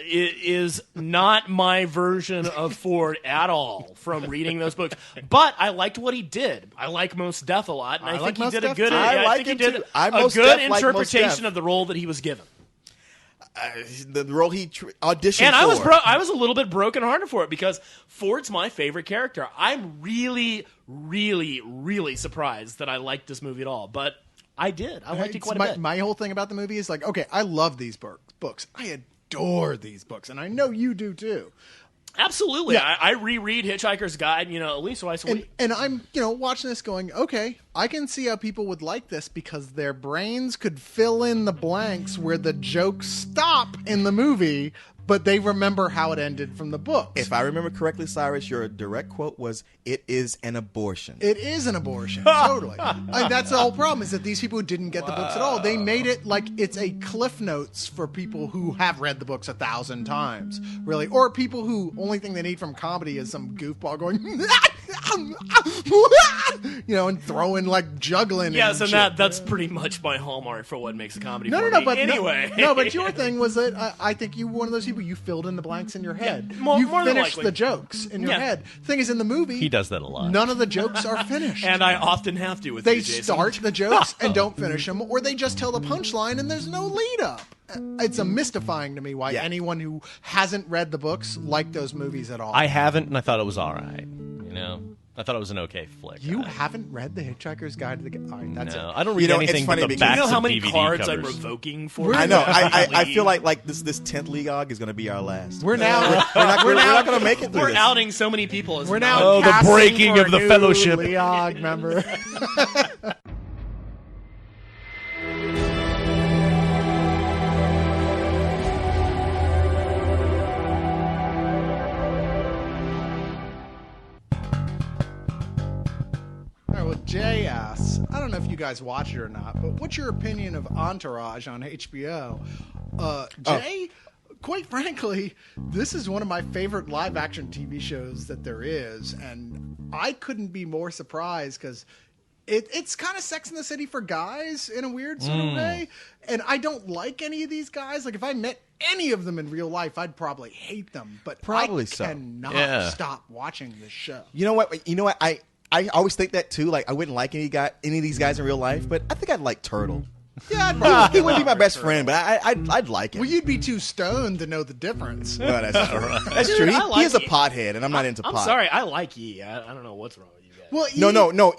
is not my version of Ford at all from reading those books, but I liked what he did. I like Most Def a lot, and I, I think like he Mos did a Def, good. too. I I like think he him, did too. I a Mos good Def like Mos interpretation Def. of the role that he was given. The role he auditioned And for. I was a little bit brokenhearted for it because Ford's my favorite character. I'm really, really, really surprised that I liked this movie at all, but I did. I liked it quite a bit. My whole thing about the movie is like, okay, I love these books. I adore these books, and I know you do too. Absolutely. Yeah. I reread Hitchhiker's Guide, at least twice a week. And I'm, watching this going, okay, I can see how people would like this because their brains could fill in the blanks where the jokes stop in the movie, but they remember how it ended from the books. If I remember correctly, Cyrus, your direct quote was, "It is an abortion." It is an abortion, totally. That's the whole problem, is that these people who didn't get the books at all, they made it like it's a Cliff Notes for people who have read the books 1,000 times, really. Or people who only thing they need from comedy is some goofball going, and throwing, like, juggling. Yes, and shit. that's pretty much my hallmark for what makes a comedy No, for no, me. but anyway. no, but your thing was that I think you were one of those people, you filled in the blanks in your head. more you than finished likely. the jokes in your Yeah. head. Thing is, in the movie, He does that a lot. none of the jokes are finished. And I often have to with They you, Jason. start the jokes and don't finish them, or they just tell the punchline and there's no lead up. It's a mystifying to me why anyone who hasn't read the books liked those movies at all. I haven't, and I thought it was all right. I thought it was an okay flick. You haven't read The Hitchhiker's Guide to the... All right, that's No, it. I don't read it's anything but funny the because- backs You know how of many DVD cards I'm covers. revoking for? I know. I League? feel like this 10th League is going to be our last. We're now... We're not going to make it through We're this. outing so many people as We're now Oh, the casting breaking for of a the new fellowship. Leog member. All right, well, Jay asks, I don't know if you guys watch it or not, but what's your opinion of Entourage on HBO? Jay, quite frankly, this is one of my favorite live-action TV shows that there is, and I couldn't be more surprised because it's kind of Sex in the City for guys in a weird sort of way, and I don't like any of these guys. Like, if I met any of them in real life, I'd probably hate them, but Probably I so. cannot stop watching this show. You know what? I always think that too. Like, I wouldn't like any of these guys in real life, but I think I'd like Turtle. Yeah, I'd probably He wouldn't be my best friend, but I'd like him. Well, you'd be too stoned to know the difference. No, that's true. That's Dude, true. I like He is a it. pothead, and I'm not into I'm pot. sorry, I like E. I don't know what's wrong with you guys. Well, No.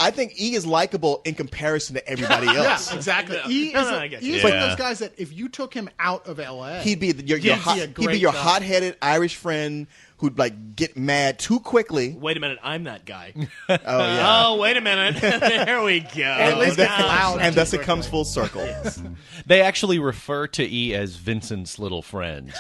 I think E is likable in comparison to everybody else. Yeah, exactly. Yeah. He No, is, I get he's you. like Yeah. those guys that if you took him out of L.A., He'd be your he'd hot, be a he'd be great your guy. hot-headed Irish friend who'd like get mad too quickly. Wait a minute, I'm that guy. Oh yeah. Oh, wait a minute. There we go. At least and, it's loud and too thus it quickly. comes full circle. They actually refer to E as Vincent's little friend.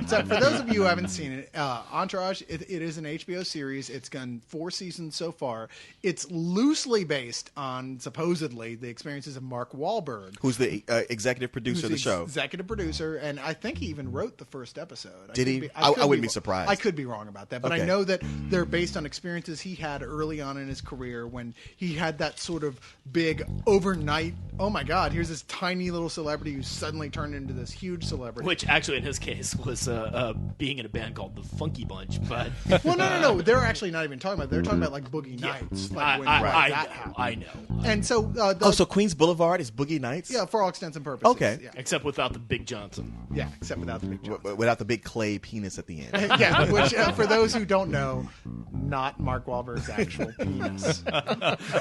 So for those of you who haven't seen it, Entourage, it is an HBO series. It's gone 4 seasons so far. It's loosely based on, supposedly, the experiences of Mark Wahlberg, Who's the executive producer who's of the show? executive producer, and I think he even wrote the first episode. Did he? could I could wouldn't be surprised. I could be wrong about that, but I Okay. know that they're based on experiences he had early on in his career when he had that sort of big overnight, oh my God, here's this tiny little celebrity who suddenly turned into this huge celebrity. Which actually, in his case, was being in a band called the Funky Bunch. But Well, no. They're actually not even talking about it. They're talking about like Boogie Nights. Like when that happened. I know. And so, So Queens Boulevard is Boogie Nights? yeah, for all extents and purposes. Okay. Except without the Big Johnson. Yeah, except without the big jump. Without the big clay penis at the end. Yeah, which for those who don't know, not Mark Wahlberg's actual penis.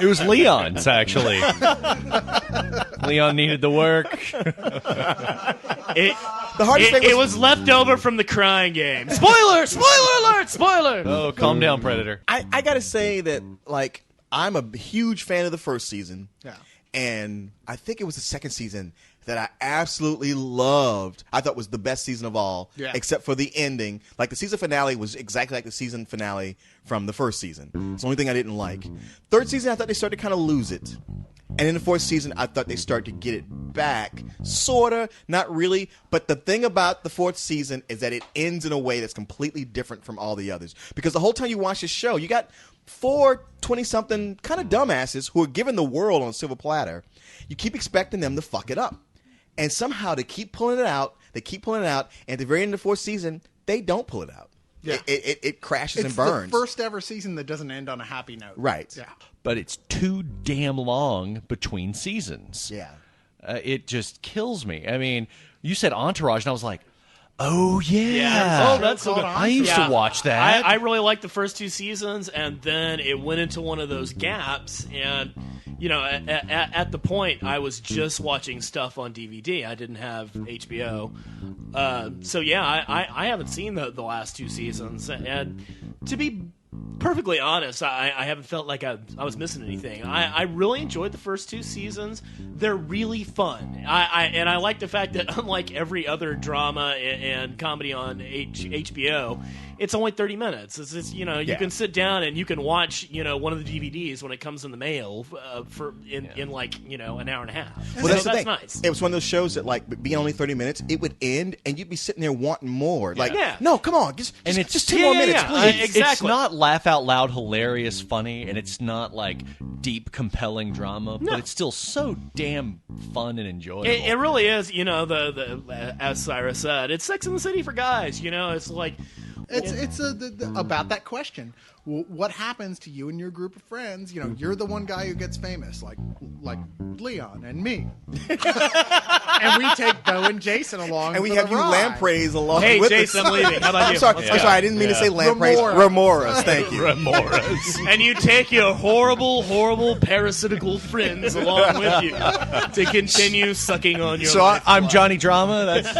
It was Leon's, actually. Leon needed the work. It, The hardest thing it was left over from the Crying Game. Spoiler! Spoiler alert! Spoiler! Oh, calm down, Predator. I gotta say that, like, I'm a huge fan of the first season. Yeah. And I think it was the second season that I absolutely loved. I thought was the best season of all, Yeah. except for the ending. Like, the season finale was exactly like the season finale from the first season. It's the only thing I didn't like. Third season, I thought they started to kind of lose it. And in the fourth season, I thought they started to get it back. Sorta, not really. But the thing about the fourth season is that it ends in a way that's completely different from all the others. Because the whole time you watch this show, you got 4 20-something kind of dumbasses who are given the world on a silver platter. You keep expecting them to fuck it up. And somehow they keep pulling it out. They keep pulling it out. And at the very end of the fourth season, they don't pull it out. Yeah. It crashes It's and burns. the first ever season that doesn't end on a happy note. Right. Yeah. But it's too damn long between seasons. Yeah. It just kills me. I mean, you said Entourage, and I was like, oh, yeah. Yeah. Oh, that's so good. I used Yeah. to watch that. I really liked the first 2 seasons, and then it went into one of those gaps, and you know, at the point I was just watching stuff on DVD. I didn't have HBO, so yeah, I haven't seen the last 2 seasons, and to be perfectly honest, I haven't felt like I was missing anything. I really enjoyed the first 2 seasons. They're really fun. I like the fact that unlike every other drama and comedy on HBO, it's only 30 minutes. It's you know, you can sit down and you can watch, you know, one of the DVDs when it comes in the mail in like, you know, an hour and a half. Well, So that's the thing. nice. It was one of those shows that, like, being only 30 minutes, it would end, and you'd be sitting there wanting more. Like, Yeah. no, come on, just 10 more minutes, please. Exactly. It's not laugh out loud hilarious funny, and it's not like deep compelling drama, but it's still so damn fun and enjoyable. It really is, you know, the as Cyrus said, it's Sex in the City for guys. You know, it's like It's about that question. What happens to you and your group of friends? You know, you're the one guy who gets famous, like Leon and me, and we take Bo and Jason along, And we for have the you ride. lampreys along Hey, with Jason, us. I'm leaving. How about you? I'm sorry, I didn't mean to say lampreys. Remora. Remoras, thank you. And you take your horrible, horrible parasitical friends along with you to continue sucking on your So life. I'm Johnny Drama. That's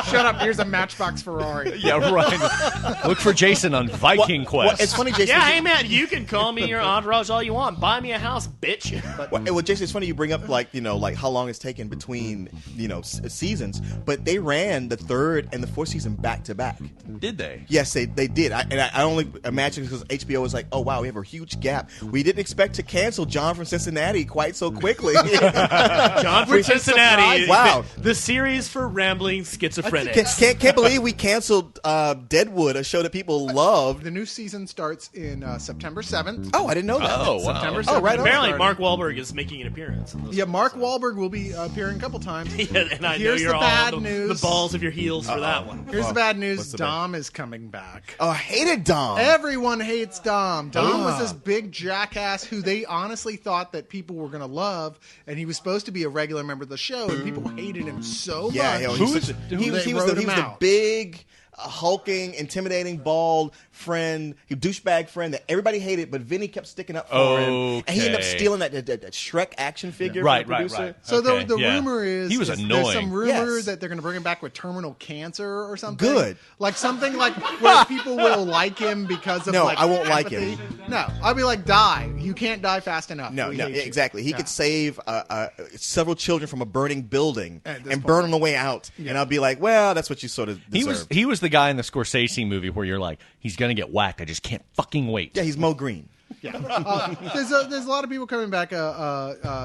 Shut up! Here's a Matchbox Ferrari. yeah, right. Look for Jason on Viking Quest. Well, it's funny, Jason. Yeah, hey man, you can call me your entourage all you want. Buy me a house, bitch. Well, Jason, it's funny you bring up, like, you know, like how long it's taken between, you know, seasons, but they ran the 3rd and the 4th season back to back. Did they? Yes, they did. I only imagine because HBO was like, oh wow, we have a huge gap. We didn't expect to cancel John from Cincinnati quite so quickly. John from Cincinnati. Wow. The series for rambling schizophrenics. Can't believe we canceled Deadwood, a show that people loved. The new season starts in September 7th. Oh, I didn't know that. Oh, wow. September 7th. Oh, right on. Apparently, starting. Mark Wahlberg is making an appearance. In this Yeah, Mark Wahlberg will be appearing a couple times. Yeah, and I Here's know you're the bad all news. the balls of your heels for that one. Here's the bad What's news. the bad- Dom is coming back. Oh, I hated Dom. Everyone hates Dom. Dom was this big jackass who they honestly thought that people were going to love, and he was supposed to be a regular member of the show, and people hated him so Yeah, much. hell, Who he was was- such a- they he was wrote the him out. big, hulking, intimidating, bald friend, douchebag friend that everybody hated, but Vinny kept sticking up for him, and he ended up Okay. stealing that Shrek action figure Right, from the right, producer. right. So Okay, the yeah. rumor is He was there's annoying. some rumor Yes. that they're going to bring him back with terminal cancer or something. Good. Like something like where people will like him because of No, like I won't like empathy. him. No, I'll be like, die. You can't die fast enough. No, We no, hate you. exactly. He No. could save several children from a burning building At this and point. burn on the way out, and I'll be like, well, that's what you sort of deserve. He was the guy in the Scorsese movie where you're like, he's gonna get whacked. I just can't fucking wait. Yeah, he's Mo Green. Yeah. There's a lot of people coming back.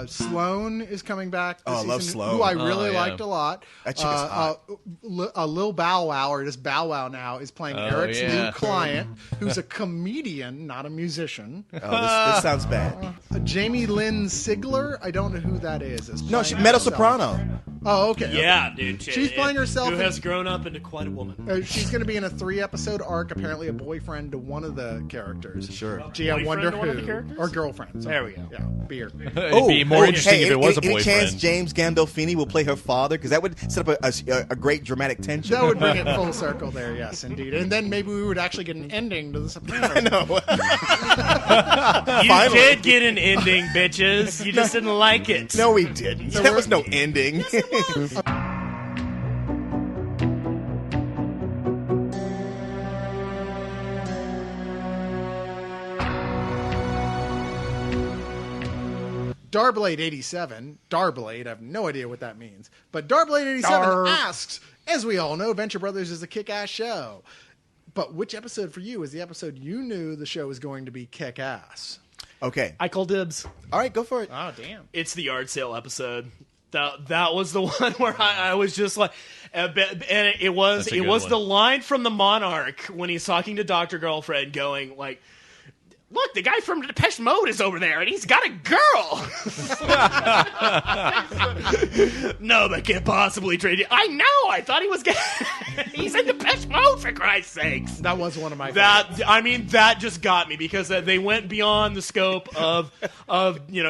Sloane is coming back. This Oh, I love season, Sloane. Who I really yeah. liked a lot. That chick is hot. Lil Bow Wow, or just Bow Wow now, is playing Eric's yeah. new client, who's a comedian, not a musician. Oh, this sounds bad. Jamie Lynn Sigler, I don't know who that is. No, she mezzo soprano. Oh, okay. Yeah, dude. She's playing herself Who in- has grown up into quite a woman. She's going to be in a 3-episode arc, apparently a boyfriend to one of the characters. Sure. Gee, I Boyfriend wonder to one of the who. characters? Or girlfriend. There we go. Yeah, beer. It'd be more interesting hey, if it was a any chance boyfriend. James Gandolfini will play her father? Because that would set up a great dramatic tension. That would bring it full circle there, yes, indeed. And then maybe we would actually get an ending to The Sopranos. I know. You Finally. did get an ending, bitches. You just didn't like it. No, we didn't. There was no ending. Darblade 87, Darblade, I have no idea what that means, but Darblade 87 Dar. asks, as we all know, Venture Brothers is a kick-ass show. But which episode for you is the episode you knew the show was going to be kick-ass? Okay. I call dibs. All right, go for it. Oh, damn. It's the yard sale episode. That was the one where I was just like, and it was That's a good one. the line from the Monarch when he's talking to Dr. Girlfriend, going like, "Look, the guy from Depeche Mode is over there, and he's got a girl." No, that can't possibly trade you. I know. I thought he was gay. He's in Depeche Mode, for Christ's sakes. That was one of my favorites. That just got me because they went beyond the scope of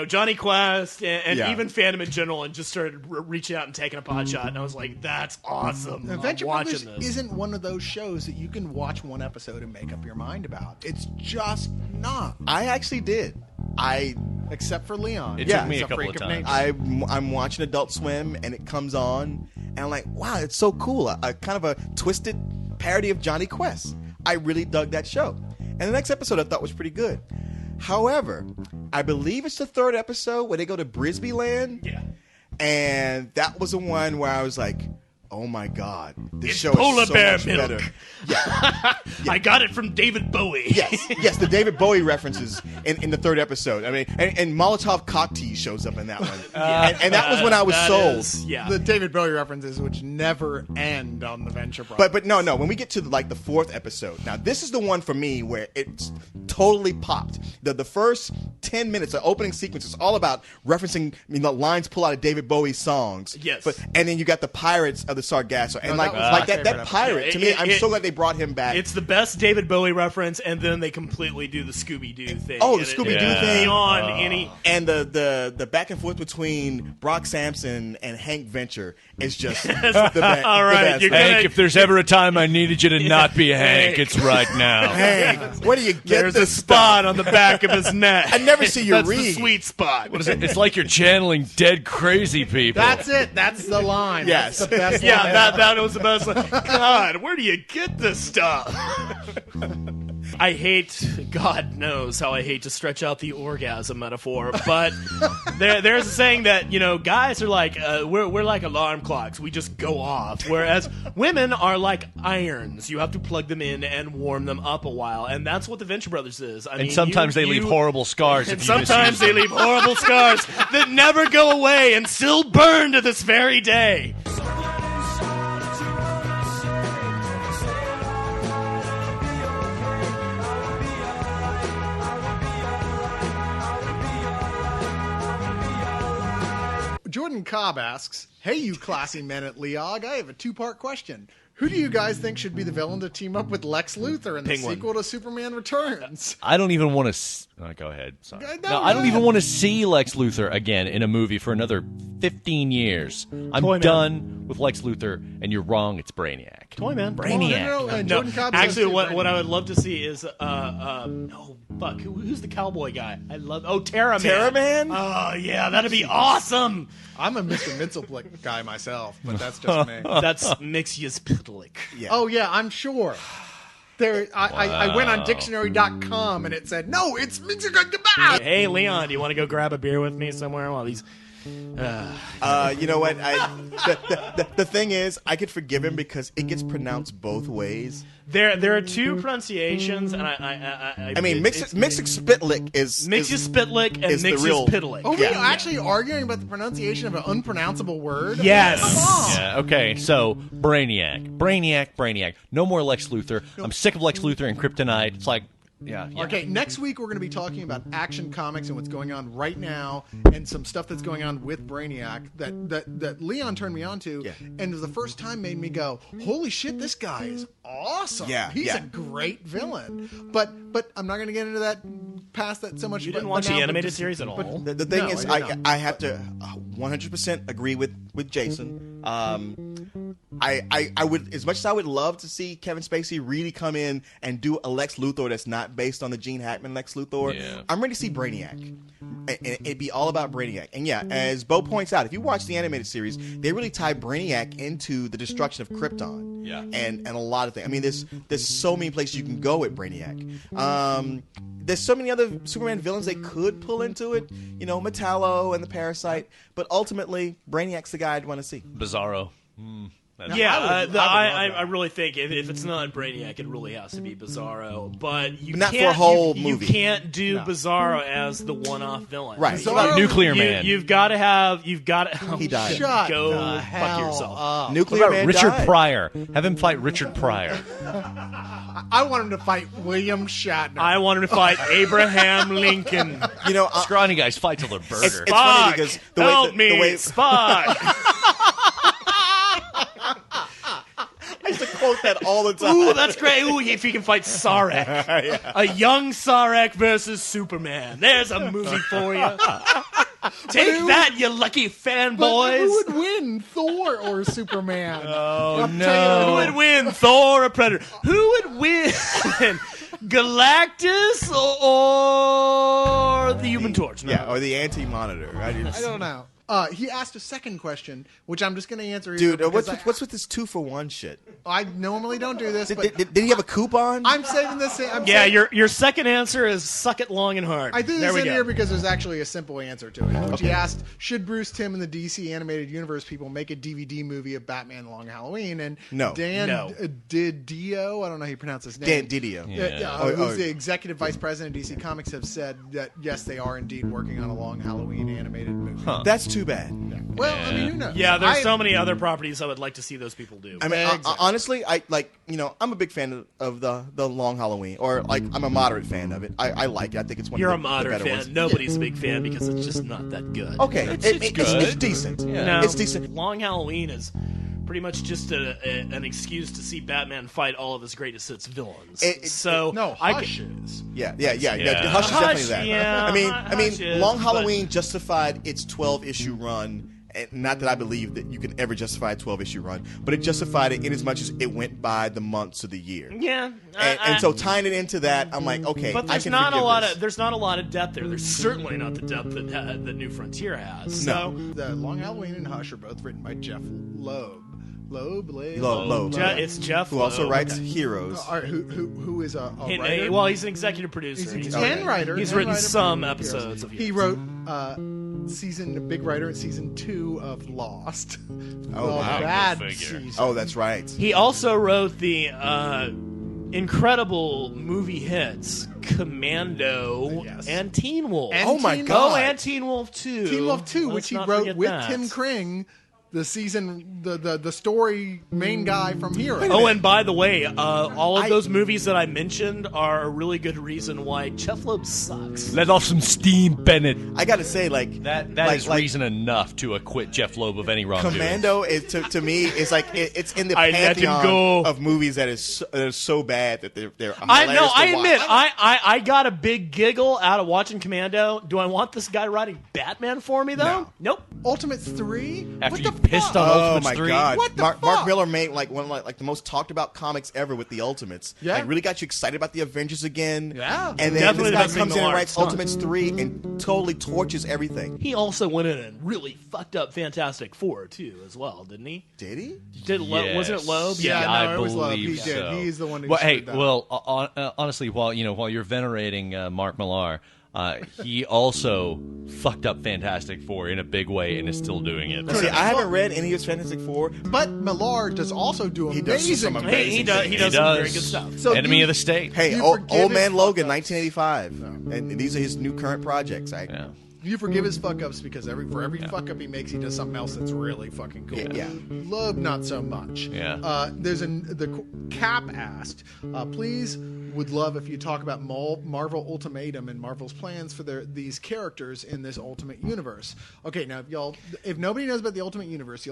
Johnny Quest and Yeah. even fandom in general, and just started reaching out and taking a pot shot. And I was like, "That's awesome." I'm Venture watching Brothers this. isn't one of those shows that you can watch one episode and make up your mind about. It's just not. I actually did. Except for Leon. It Yeah. took me He's a couple freak of of times. nature. I'm watching Adult Swim and it comes on and I'm like, wow, it's so cool. A kind of a twisted parody of Johnny Quest. I really dug that show. And the next episode I thought was pretty good. However, I believe it's the third episode where they go to Brisbee Land. Yeah. And that was the one where I was like, oh my God, this It's show polar is so bear much milk. better. Yeah. I got it from David Bowie. Yes, the David Bowie references in the third episode. I mean, and Molotov cocktail shows up in that one, and that was when I was That sold. is- yeah. The David Bowie references, which never end on the Venture Brothers. But no, when we get to like the fourth episode, now this is the one for me where it's totally popped. The first 10 minutes, the opening sequence is all about referencing, the lines pull out of David Bowie's songs. Yes. And then you got the Pirates of the Sargasso, and No, like that was my that favorite pirate episode. to me, I'm It- so glad they brought him back. It's the best David Bowie reference, and then they completely do the Scooby-Doo thing. Oh, the And it- Scooby-Doo it's thing. Beyond any... And the back and forth between Brock Sampson and Hank Venture is just the best. All right, you're Hank, gonna- if there's ever a time I needed you to not be a Hank, Hank. it's right now. Hank, where do you get There's a this spot on the back of his neck. I never see you That's read. the sweet spot. What is it? It's like you're channeling dead crazy people. that's it. That's the line. Yes. That's the best Yeah, line. that was the best. God, where do you get this stuff? I hate, God knows how I hate to stretch out the orgasm metaphor, but there's a saying that, guys are like, we're like alarm clocks. We just go off. Whereas women are like irons. You have to plug them in and warm them up a while. And that's what the Venture Brothers is. I mean, And sometimes they leave horrible scars. And if you sometimes they misuse leave horrible scars that never go away and still burn to this very day. Jordan Cobb asks, "Hey, you classy men at Leog, I have a two-part question. Who do you guys think should be the villain to team up with Lex Luthor in the Penguin. sequel to Superman Returns?" I don't even want to. Go ahead. Sorry. No, No, I don't go even ahead. want to see Lex Luthor again in a movie for another 15 years. I'm Toyman. done with Lex Luthor, and you're wrong. It's Brainiac. Toyman. Brainiac. No, No, Jordan Cobb says actually, too, what Brainiac. I would love to see is who's the cowboy guy? I love Terra Man. Terra Man? Oh yeah, that'd be awesome. I'm a Mr. Mitzelblick guy myself, but that's just me. That's Mixius Pitlick. Yeah. Oh yeah, I'm sure. I went on dictionary.com and it said, no, it's Mexican. Hey Leon, do you want to go grab a beer with me somewhere while these? You know what? The thing is, I could forgive him because it gets pronounced both ways. There are two pronunciations, and I mean, Mixed Spitlick is Mixius Pitlick and is the Mixius real- Pitlick. Oh, were Yeah. you actually arguing about the pronunciation of an unpronounceable word? Yes. Come on. Yeah, okay, so Brainiac. No more Lex Luthor. I'm sick of Lex Luthor and Kryptonite. It's like, yeah. Okay, next week we're going to be talking about Action Comics and what's going on right now, and some stuff that's going on with Brainiac that Leon turned me on to, Yeah. and the first time made me go, "Holy shit, this guy is awesome! Yeah, he's yeah. a great villain." But I'm not going to get into that past that so much. You didn't but watch the now, animated but- series at all? but- The thing No, is, I did not. I have to 100% agree with Jason. I would, as much as I would love to see Kevin Spacey really come in and do a Lex Luthor that's not based on the Gene Hackman Lex Luthor, Yeah. I'm ready to see Brainiac. And it'd be all about Brainiac. And yeah, as Bo points out, if you watch the animated series, they really tie Brainiac into the destruction of Krypton. Yeah. And a lot of things. I mean, there's so many places you can go with Brainiac. There's so many other Superman villains they could pull into it. You know, Metallo and the Parasite. But ultimately, Brainiac's the guy I'd want to see. Bizarro. Yeah, I would love I that. really think if it's not Brainiac, it really has to be Bizarro. But you But not for can't, a whole you movie. can't do Bizarro as the one-off villain. Right. Bizarro- Nuclear Man. You've got to have. He died. Shut Go the fuck hell yourself. up. Nuclear What about Man Richard died. Pryor? Have him fight Richard Pryor. I want him to fight William Shatner. I want him to fight Abraham Lincoln. You know, Scrawny guys fight till they're it's burger. funny Spock, because help me, the way Spock. I used to quote that all the time. Ooh, that's great. Ooh, if he can fight Sarek. A young Sarek versus Superman. There's a movie for you. Take that, you lucky but fanboys. who would win, Thor or Superman? Oh, Who no. would win, Thor or Predator? Who would win, Galactus or or the Human Torch. No. Yeah, or the Anti-Monitor. I don't know. He asked a second question, which I'm just going to answer. Dude, here what's with this 2-for-1 shit? I normally don't do this, but Did he have a coupon? I'm saving this. Yeah, your second answer is suck it long and hard. I threw there this we in go. here because there's actually a simple answer to it. Which he asked, should Bruce Timm and the DC animated universe people make a DVD movie of Batman Long Halloween? And No. Dan No. Didio, I don't know how you pronounce his Dan name. Didio. Who's the executive vice president of DC Comics, have said that yes, they are indeed working on a Long Halloween animated movie. That's too bad. Well, I mean, who knows? Yeah, there's so many other properties I would like to see those people do. I mean, Exactly. honestly, I'm a big fan of the Long Halloween, or like I'm a moderate fan of it. I like it. I think it's one You're of a the moderate better fan. ones. Nobody's a big fan because it's just not that good. Okay, It's good. It's decent. No, It's decent. Long Halloween is pretty much just an excuse to see Batman fight all of his greatest hits villains. No, I Hush is. Yeah. Yeah. Hush is definitely Hush, that. yeah, I mean, Hush is, Long but- Halloween justified its 12-issue run. And not that I believe that you can ever justify a 12-issue run, but it justified it in as much as it went by the months of the year. Yeah, And so tying it into that, I'm like, okay, but I there's can not a forgive lot this. of there's not a lot of depth there. There's certainly not the depth that New Frontier has. So The Long Halloween and Hush are both written by Jeff Loeb. Loeb. it's Jeff who also Loeb. writes Heroes. Who is a He- writer? well, he's an executive producer. He's He's- and writer. He's and written writer some for episodes of He Heroes. wrote a big writer in season 2 of Lost. Oh, wow. Bad Go figure. season. Oh, that's right. He also wrote the incredible movie hits Commando Yes. and Teen Wolf. And Oh my Teen God. Oh, and Teen Wolf 2. Teen Wolf 2, Let's which he not wrote forget with that. Tim Kring, the story main guy from Heroes. Oh, and by the way, all of those movies that I mentioned are a really good reason why Jeff Loeb sucks. Let off some steam, Bennett. I got to say, like That is like reason enough to acquit Jeff Loeb of any wrongdoing. Commando is to me is like it's in the I let him pantheon go. of movies that are so bad that they're I hilarious know. to I watch. admit, I got a big giggle out of watching Commando. Do I want this guy writing Batman for me though? No. Nope. Ultimates 3? After What you the pissed fuck? on Oh Ultimates my 3. God! What the Mark fuck? Miller made like one of the most talked about comics ever with the Ultimates. Yeah. Like really got you excited about the Avengers again. Yeah. And then Definitely this guy the best comes thing in and Millar writes done. Ultimates 3 and totally torches everything. He also went in and really fucked up Fantastic Four too, as well, didn't he? Did he? Wasn't it Loeb? Yeah, no, I it was Loeb. believe He did. so. He's the one who Well, hey, screwed that well, honestly, while you're venerating Mark Millar, he also fucked up Fantastic Four in a big way and is still doing it. See, I haven't read any of his Fantastic Four. But Millar does also do He does amazing some things. He does. He does some very good stuff. So Enemy you- of the State. Hey, You Old forgive Man his Logan, fuck-ups. 1985, and these are his new current projects. Yeah. You forgive his fuck ups because for every fuck up he makes, he does something else that's really fucking cool. Yeah. Loeb, not so much. Yeah. The Cap asked, please would love if you talk about Marvel Ultimatum and Marvel's plans for these characters in this Ultimate Universe. Okay, now if nobody knows about the Ultimate Universe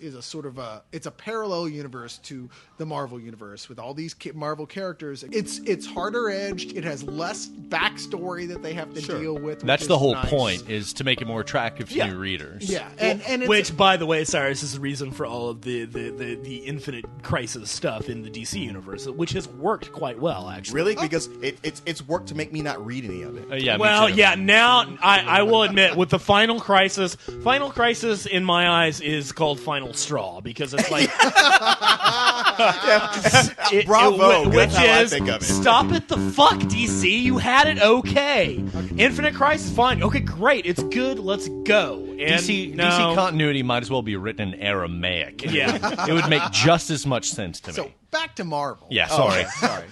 is a sort of it's a parallel universe to the Marvel Universe with all these Marvel characters. It's harder edged. It has less backstory that they have to deal with. That's which the is whole nice. point, is to make it more attractive to Yeah. new readers. Yeah, and it's, Which, by the way, Cyrus, is the reason for all of the Infinite Crisis stuff in the DC universe, which has worked quite well, actually. Really? Because it's worked to make me not read any of it. Yeah. me Well, too. yeah. Now I will admit, with the Final Crisis in my eyes is called Final Straw because it's like Bravo, which that's how I is think of it. stop it the fuck, DC. You had it okay. Infinite Crisis, fine. Okay, great. It's good. Let's go. And DC no. continuity might as well be written in Aramaic. Yeah. It would make just as much sense to me. so back to Marvel. Yeah, sorry. Sorry.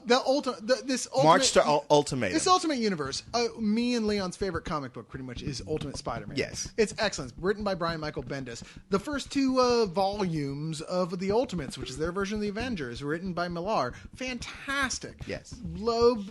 This ultimate March to Ultimatum. This Ultimate Universe, me and Leon's favorite comic book, pretty much, is Ultimate Spider-Man. Yes. It's excellent. It's written by Brian Michael Bendis. The first two volumes of the Ultimates, which is their version of the Avengers, written by Millar, fantastic. Yes. Loeb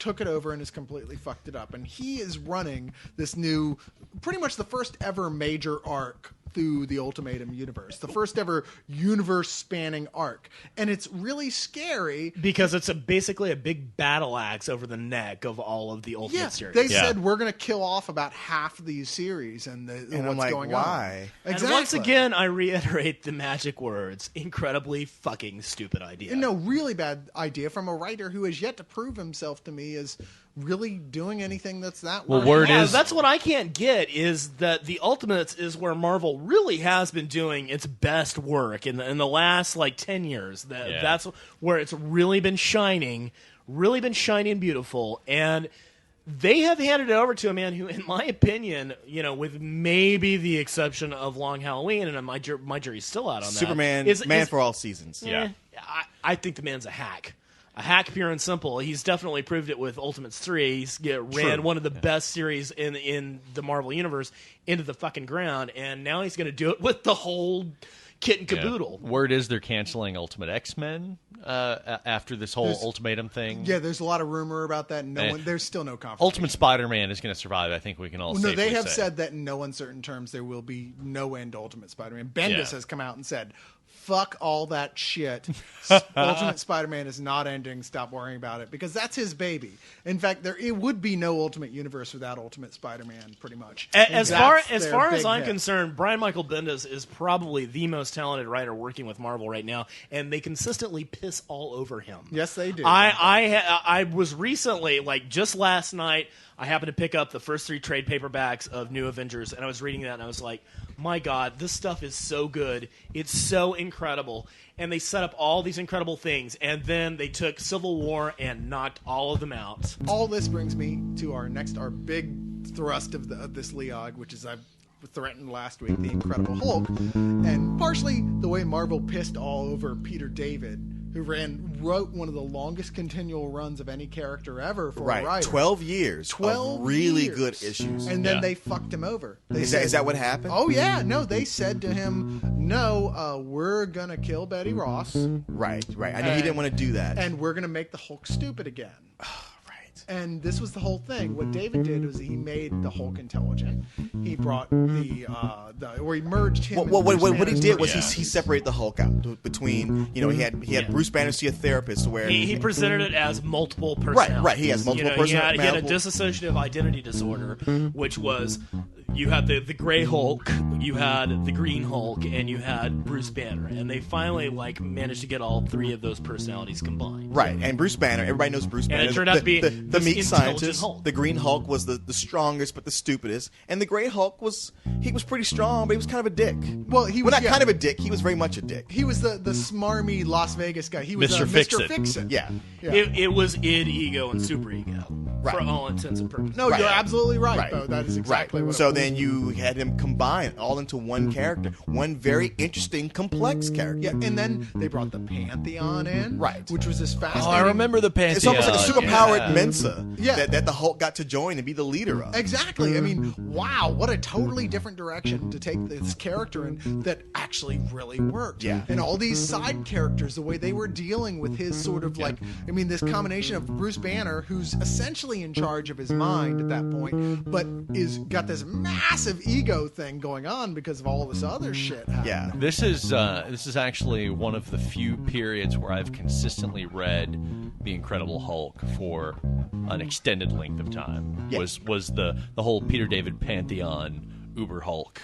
took it over and has completely fucked it up, and he is running this new, pretty much the first ever major arc through the Ultimatum universe, the first ever universe-spanning arc, and it's really scary. Because it's basically a big battle axe over the neck of all of the Ultimate Yeah, series. they Yeah. said we're going to kill off about half of these series, and I'm what's like, going why? on. And once again, I reiterate the magic words: incredibly fucking stupid idea. No, really bad idea from a writer who has yet to prove himself to me as really doing anything that's that Well, way. word Yeah, is that's what I can't get is that the Ultimates is where Marvel really has been doing its best work in the last like 10 years. That's where it's really been shining beautiful, and they have handed it over to a man who, in my opinion, with maybe the exception of Long Halloween, and my jury's still out on that. Superman, man for all seasons. I think the man's a hack. A hack, pure and simple. He's definitely proved it with Ultimates 3. He's ran one of the best series in the Marvel Universe into the fucking ground, and now he's going to do it with the whole kit and caboodle. Word is they're canceling Ultimate X-Men after this whole ultimatum thing. Yeah, there's a lot of rumor about that. And there's still no confirmation. Ultimate Spider-Man is going to survive. I think we can all. No, they safely have say. said that in no uncertain terms there will be no end to Ultimate Spider-Man. Bendis Yeah. has come out and said, fuck all that shit. Ultimate Spider-Man is not ending. Stop worrying about it, because that's his baby. In fact, it would be no Ultimate Universe without Ultimate Spider-Man, pretty much. As far That's as their big I'm hit. concerned, Brian Michael Bendis is probably the most talented writer working with Marvel right now, and they consistently piss all over him. Yes, they do. I was recently, like just last night, I happened to pick up the first 3 trade paperbacks of New Avengers, and I was reading that, and I was like, my God, this stuff is so good. It's so incredible. And they set up all these incredible things, and then they took Civil War and knocked all of them out. All this brings me to our big thrust of this Leog, which is I've threatened last week, the Incredible Hulk, and partially the way Marvel pissed all over Peter David, who wrote one of the longest continual runs of any character ever for a writer. 12 years. 12 of really years. good issues. And then they fucked him over. Is that what happened? Oh, yeah. No, they said to him, no, we're going to kill Betty Ross, Right. I know he didn't want to do that. and we're going to make the Hulk stupid again. Right. And this was the whole thing. What David did was he made the Hulk intelligent. He brought or he merged him. What and Bruce he Banner's did was version. he separated the Hulk out between, he had Bruce Banner see a therapist where He presented it as multiple personalities. Right, he has multiple He had a personalities. dissociative identity disorder, which was you had the Gray Hulk, you had the Green Hulk, and you had Bruce Banner, and they finally managed to get all 3 of those personalities combined. Right, and Bruce Banner, everybody knows Bruce Banner. it turned out to be the this meat intelligent scientist. Hulk. The Green Hulk was the strongest but the stupidest, and the Gray Hulk was pretty strong, but he was kind of a dick. Well, he was not kind of a dick. He was very much a dick. He was the smarmy Las Vegas guy. He was Mr. Mr. Fix-It. Fix-It. Yeah. It was id, ego, and super ego Right. for all intents and purposes. No, Right. you're absolutely right, Right. Bo. That is exactly what So it was. then you had him combine all into one character, one very interesting, complex character. Yeah, and then they brought the Pantheon in, Right. which was this fascinating. Oh, I remember the Pantheon. It's almost like a superpowered yeah. Mensa Yeah. that the Hulk got to join and be the leader of. Exactly. I mean, wow, what a totally different direction to take this character in that actually really worked. Yeah. And all these side characters, the way they were dealing with his sort of this combination of Bruce Banner, who's essentially in charge of his mind at that point, but is got this massive ego thing going on because of all this other shit happening. Yeah. This is actually one of the few periods where I've consistently read the Incredible Hulk for an extended length of time. Yeah. Was the whole Peter David Pantheon Uber Hulk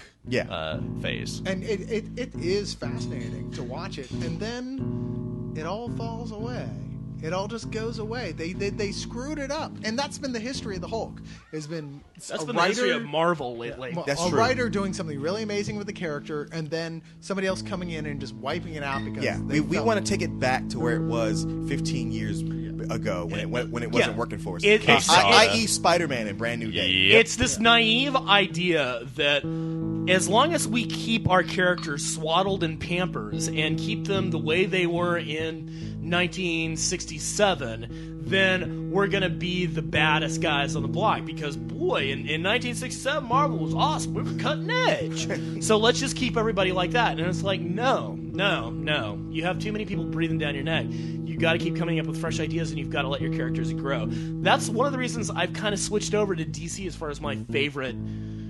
phase. And it is fascinating to watch it, and then it all falls away. It all just goes away. They screwed it up, and that's been the history of the Hulk. Has been That's a been writer, the history of Marvel lately. That's a true. writer doing something really amazing with the character, and then somebody else coming in and just wiping it out because Yeah, we want to take it back to where it was 15 years ago when it wasn't working for us. I.e. Spider-Man and Brand New Day. Yep. It's this naive idea that as long as we keep our characters swaddled in Pampers and keep them the way they were in 1967, then we're going to be the baddest guys on the block. Because, boy, in 1967, Marvel was awesome. We were cutting edge. So let's just keep everybody like that. And it's like, no. You have too many people breathing down your neck. You got to keep coming up with fresh ideas, and you've got to let your characters grow. That's one of the reasons I've kind of switched over to DC as far as my favorite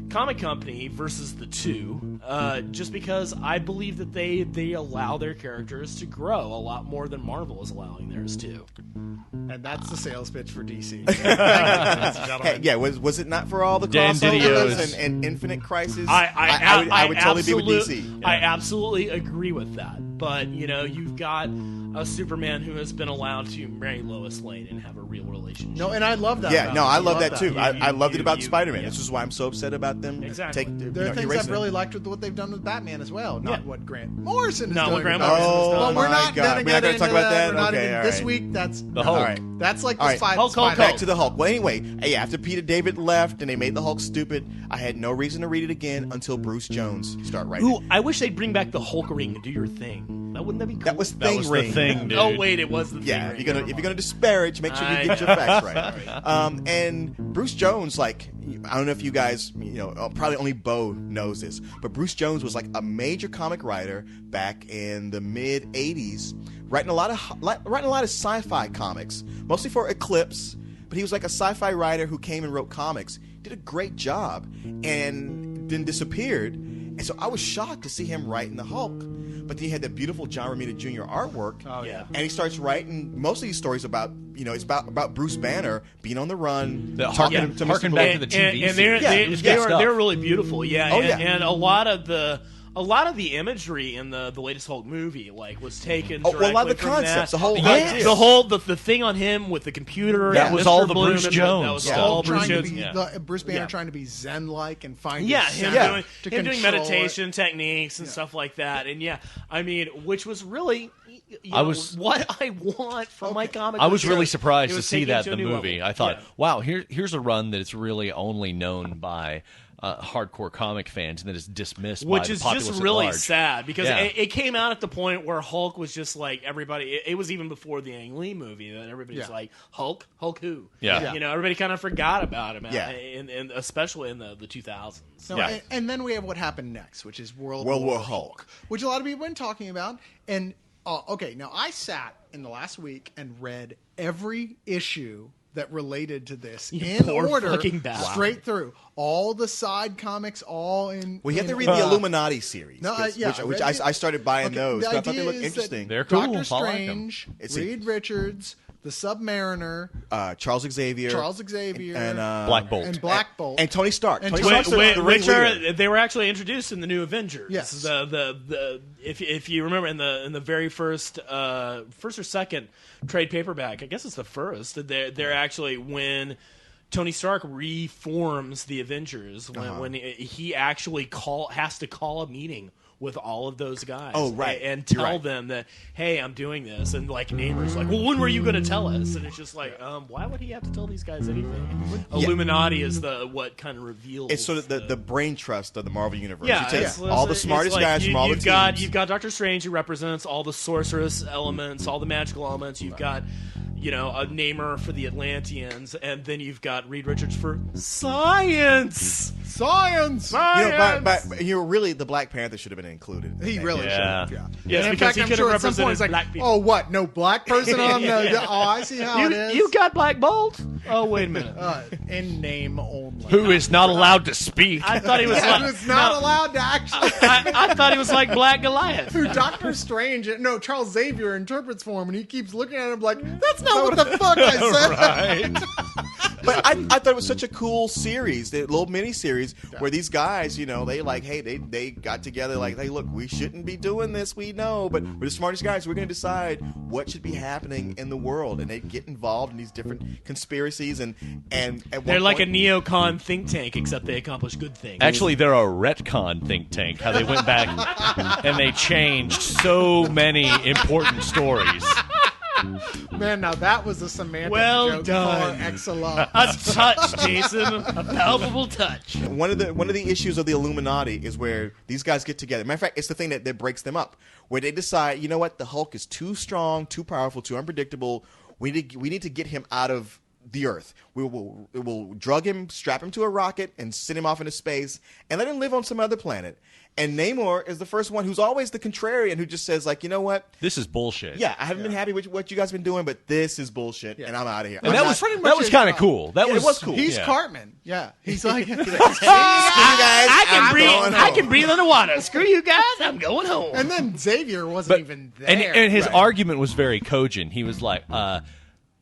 comic company versus the two, just because I believe that they allow their characters to grow a lot more than Marvel is allowing theirs to. and that's the sales pitch for DC. Hey, yeah, was it not for all the Dan crossovers Didio's- and Infinite Crisis? I would totally be with DC. I absolutely agree with that. But you've got a Superman who has been allowed to marry Lois Lane and have a real relationship. No, and I love that. Yeah, about no, it. I love that too. You- I loved it about you- Spider-Man. yeah. This is why I'm so upset about them. Exactly. There are things erasing I've really liked with what they've done with Batman as well. Not Yeah. what Grant Morrison is Not doing. what Grant with Morrison Batman. has done. Well, we're Oh not my God. gonna We're get not gonna into talk about that? We're not Okay, even, all this right. week. That's The Hulk. All right. That's like All the right. Hulk, Hulk, Back Hulk. to the Hulk. Well, anyway, hey, after Peter David left and they made the Hulk stupid, I had no reason to read it again until Bruce Jones started writing. Ooh, I wish they'd bring back the Hulk ring and do your thing. Wouldn't that be cool? That was That Thing was Ring. the thing, dude. Oh wait, it was the Yeah, thing. if you're gonna disparage, make sure you I get your know. facts right. And Bruce Jones, like, I don't know if you guys, probably only Bo knows this, but Bruce Jones was like a major comic writer back in the mid '80s, writing a lot of sci-fi comics, mostly for Eclipse. But he was like a sci-fi writer who came and wrote comics, did a great job, and then disappeared. And so I was shocked to see him writing the Hulk. But then he had that beautiful John Romita Jr. artwork. Oh, yeah. And he starts writing most of these stories about, it's about Bruce Banner being on the run. Harken Mr. back Blue. to the TV and series. they're really beautiful. Yeah, Oh, and, yeah. and a lot of the imagery in the latest Hulk movie was taken. Oh, well, a lot of the directly from concepts, that. the whole Yeah, idea. the thing on him with the computer. That and was Mr. all the Bloom Bruce and Jones That was stuff. all Bruce trying to Jones. be Yeah. Bruce Banner Yeah. trying to be Zen-like and find Yeah, his him center doing, to him doing control it. meditation techniques and stuff like that, and I mean, which was really, I was- what I want from my comic. I was book really show. surprised It to was see taken that to in a the new movie. level. I thought, Yeah. wow, here's a run that's really only known by hardcore comic fans and that is dismissed by Which the is populace just at really large. sad because Yeah. it came out at the point where Hulk was just like everybody. It was even before the Ang Lee movie that everybody's Yeah. like Hulk who? Yeah. Everybody kind of forgot about him. Yeah. and especially in the 2000s. No, Yeah. and then we have what happened next, which is World War Hulk. which a lot of people have been talking about. And okay, now I sat in the last week and read every issue that related to this You in poor order, fucking bastard. straight through all the side comics, all in. Well, you have to in read the order. Illuminati series, No, 'cause- yeah, which read- I started buying Okay, those. the But I thought they idea looked is that interesting. They're cool. Doctor I like 'em. Strange, It's Reed Richards, the Submariner, Charles Xavier, and Black Bolt. and Black Bolt, and Tony Stark. And Tony Tony- Stark's the Which ringleader. they were actually introduced in the new Avengers. Yes. The if you remember in the very first or second trade paperback, I guess it's the first. They're actually when Tony Stark reforms the Avengers when he actually has to call a meeting with all of those guys. Oh, right. and You're tell right. them that, hey, I'm doing this, and like Namor's like, well, when were you going to tell us? And it's just like, why would he have to tell these guys anything? Illuminati is what kind of reveals. It's sort of the brain trust of the Marvel universe. Yeah, you take it's- all the it's smartest like guys from all the you've got teams. you've got Doctor Strange who represents all the sorceress elements, all the magical elements. You've got a Namor for the Atlanteans, and then you've got Reed Richards for science. Science. But really, the Black Panther should have been included. He really Yeah. should. Yeah. Yes, And in because fact, he I'm could sure have at some point it's like, represented black people. oh, what? No black person on the? Oh, I see how it is. You got Black Bolt? Oh, wait a minute. In name only. Who is not allowed to speak. I thought he was Yeah, like who's not no, allowed to actually. I thought he was like Black Goliath. Who Doctor Strange? No, Charles Xavier interprets for him, and he keeps looking at him like, "That's not what the fuck I said." Right. But I thought it was such a cool series, the little mini series where these guys, they got together like, hey, look, we shouldn't be doing this, we know, but we're the smartest guys. We're going to decide what should be happening in the world, and they get involved in these different conspiracies, and at one They're like a point- neocon think tank, except they accomplish good things. Actually, they're a retcon think tank. How they went back and they changed so many important stories. Man, now that was a semantic Well joke done. par excellence. a touch, Jason, a palpable touch. One of the issues of the Illuminati is where these guys get together. Matter of fact, it's the thing that breaks them up, where they decide, you know what, the Hulk is too strong, too powerful, too unpredictable. We need to get him out of the Earth. We'll drug him, strap him to a rocket, and send him off into space, and let him live on some other planet. And Namor is the first one who's always the contrarian, who just says, like, you know what? This is bullshit. Yeah, I haven't been happy with what you guys have been doing, but this is bullshit, and I'm out of here. And I'm that not- was pretty much that was his kind of job. cool. That Yeah, it was cool. He's yeah. Cartman. Yeah, he's like, Screw you guys. I can I'm breathe. going I home. can breathe underwater. Screw you guys. I'm going home. and then Xavier wasn't even there. And his Right. argument was very cogent. He was like,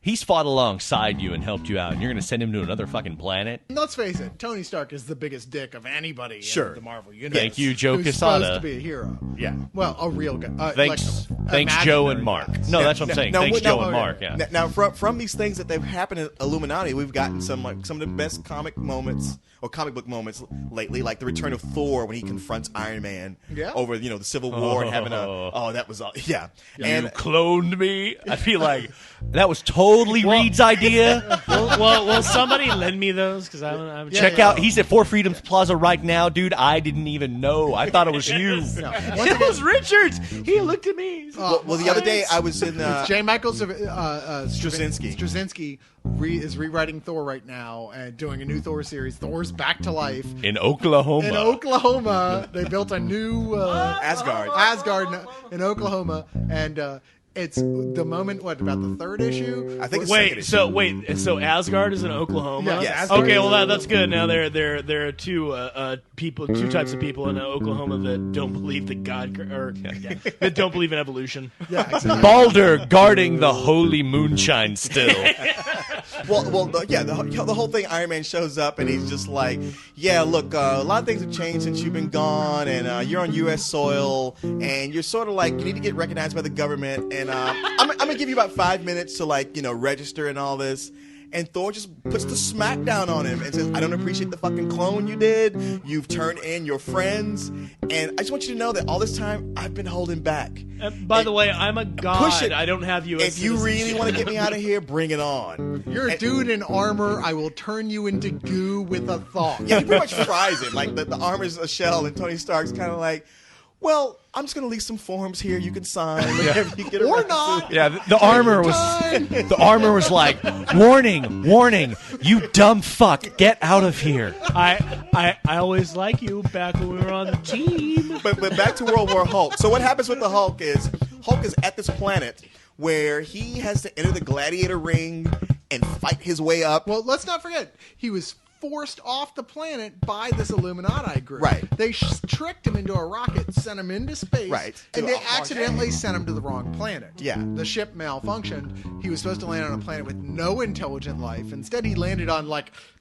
He's fought alongside you and helped you out, and you're going to send him to another fucking planet? Let's face it, Tony Stark is the biggest dick of anybody Sure. in the Marvel universe. Thank you, Joe who's Quesada. supposed to be a hero. Yeah. Well, a real guy. Thanks, Joe and Mark. No, that's what I'm saying. Thanks, Joe and Mark. Yeah. Now, from these things that they've happened in Illuminati, we've gotten some of the best comic moments or comic book moments lately, like the return of Thor when he confronts Iron Man over the Civil War and having that was yeah. And You cloned me. I feel like that was totally Reed's idea. Will somebody lend me those? Because I'm Check out. He's at Four Freedoms Plaza right now, dude. I didn't even know. I thought it was you. It was Richards. He looked at me. well, the other day I was in J. Michael Straczynski. Straczynski is rewriting Thor right now and doing a new Thor series. Thor's back to life. In Oklahoma. In Oklahoma, they built a new Asgard in Oklahoma, and it's the moment. What about the third issue? I think it's second issue. So Asgard is in Oklahoma. Yeah, Yes. Asgard Okay, is- well that's good. Now there are two types of people in Oklahoma that don't believe that that don't believe in evolution. Yeah, exactly. Balder guarding the holy moonshine still. The whole thing. Iron Man shows up and he's just like, "Yeah, look, a lot of things have changed since you've been gone, and you're on U.S. soil, and you're sort of like you need to get recognized by the government, and I'm gonna give you about 5 minutes to register and all this." And Thor just puts the smack down on him and says, "I don't appreciate the fucking clone you did. You've turned in your friends, and I just want you to know that all this time I've been holding back. By the way, I'm a god. Push it. I don't have you. If you really want to get me out of here, bring it on." You're a dude in armor. I will turn you into goo with a thought. Yeah, he pretty much fries him. Like the armor's a shell, and Tony Stark's kind of like, "Well, I'm just gonna leave some forms here. You can sign, whenever you get Or around not. to." Yeah, the armor was like, warning, you dumb fuck, get out of here. I always like you back when we were on the team. But back to World War Hulk. So what happens with the Hulk is at this planet where he has to enter the gladiator ring and fight his way up. Well, let's not forget, he was forced off the planet by this Illuminati group. Right. They tricked him into a rocket, sent him into space, Right. and they accidentally sent him to the wrong planet. Yeah. The ship malfunctioned. He was supposed to land on a planet with no intelligent life. Instead, he landed on,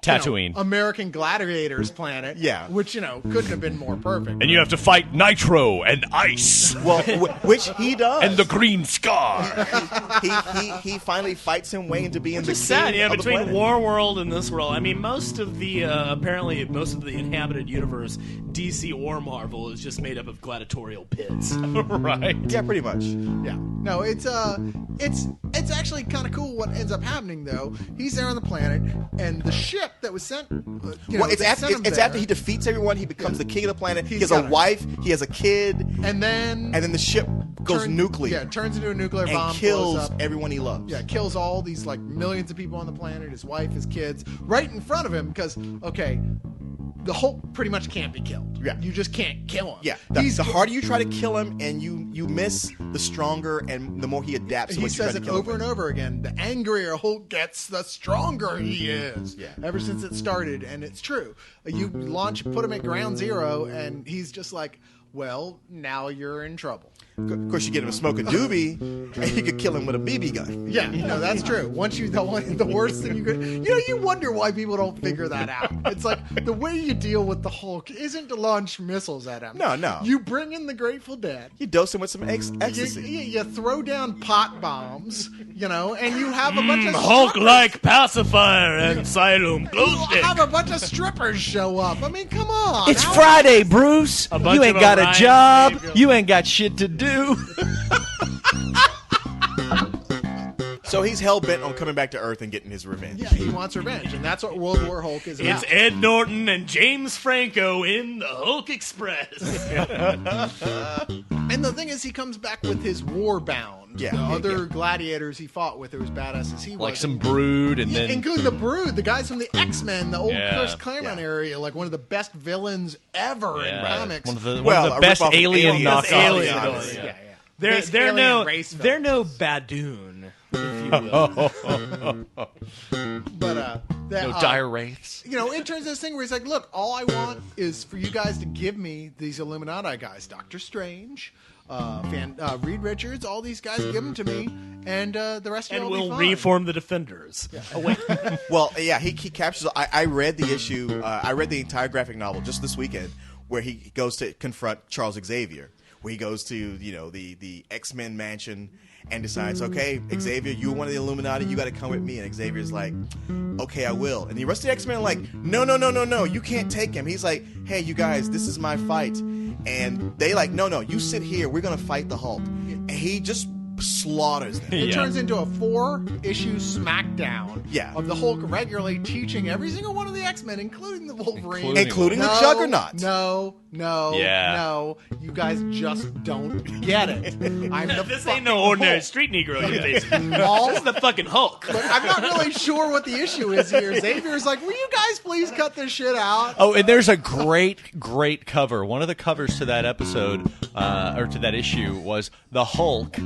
Tatooine. American Gladiators planet. Yeah. Which, couldn't have been more perfect. And you have to fight Nitro and Ice Well, which he does. and the Green Scar. he finally fights his way into being the It's sad, king yeah. of the Between planet. War World and this world, I mean, most of the inhabited universe, DC or Marvel, is just made up of gladiatorial pits. Right. Yeah, pretty much. Yeah. No, it's actually kind of cool what ends up happening though. He's there on the planet, and the ship that was sent. It's after he defeats everyone. He becomes the king of the planet. He has a got a- wife. He has a kid. and then The ship goes nuclear. Yeah, turns into a nuclear and bomb, blows kills up. everyone he loves. Yeah, kills all these millions of people on the planet, his wife, his kids, right in front of him. Because the Hulk pretty much can't be killed. Yeah. You just can't kill him. Yeah, the harder you try to kill him, and you miss, the stronger and the more he adapts. To He what you try says to it kill over him. and over again. The angrier Hulk gets, the stronger he is. Yeah. Ever since it started, and it's true. You put him at ground zero, and he's just like, well, now you're in trouble. Of course, you get him to smoke a doobie, and you could kill him with a BB gun. Yeah, no, that's true. Once the worst thing you could, you wonder why people don't figure that out. It's like the way you deal with the Hulk isn't to launch missiles at him. No. You bring in the Grateful Dead. You dose him with some ecstasy. You throw down pot bombs, and you have a bunch of Hulk-like pacifier and Cylum glow You stick. have a bunch of strippers show up. I mean, come on. It's Friday, Bruce. A bunch You ain't of got a Orion job. Gabriel. You ain't got shit to do. So he's hell bent on coming back to Earth and getting his revenge. Yeah, he wants revenge, and that's what World War Hulk is It's about. Ed Norton and James Franco in the Hulk Express. And the thing is, he comes back with his war bound. Yeah, the yeah, other yeah. gladiators he fought with are as badass as he was. Like some Brood, and Yeah, then including the Brood, the guys from the X-Men, the old Yeah, Chris Claremont area, like one of the best villains ever in comics. one of the Well, a best rip-off of alien Alien. knockoffs. Alien. Yeah. They're Base alien race they're no films. Badoon. If you will. But No dire wraiths. it turns this thing where he's like, look, all I want is for you guys to give me these Illuminati guys, Doctor Strange, Reed Richards, all these guys, give them to me, and the rest of And it will we'll be fine. reform the Defenders. Oh, wait. Well, yeah, he captures. I read the issue. I read the entire graphic novel just this weekend, where he goes to confront Charles Xavier, where he goes to the X-Men mansion and decides, okay, Xavier, you're one of the Illuminati, you got to come with me. And Xavier's like, okay, I will. And the rest of the X-Men are like, no, you can't take him. He's like, hey, you guys, this is my fight. And they like, no, you sit here. We're gonna fight the Hulk. And he just slaughters them. It turns into a 4-issue smackdown Yeah. of the Hulk regularly teaching every single one of the X-Men, including the Wolverine. Including the Juggernaut. No. You guys just don't get it. I'm the This fucking ain't no ordinary Hulk. street Negro, you basically. All- This is the fucking Hulk. But I'm not really sure what the issue is here. Xavier's like, will you guys please cut this shit out? Oh, and there's a great cover. One of the covers to that episode, or to that issue, was the Hulk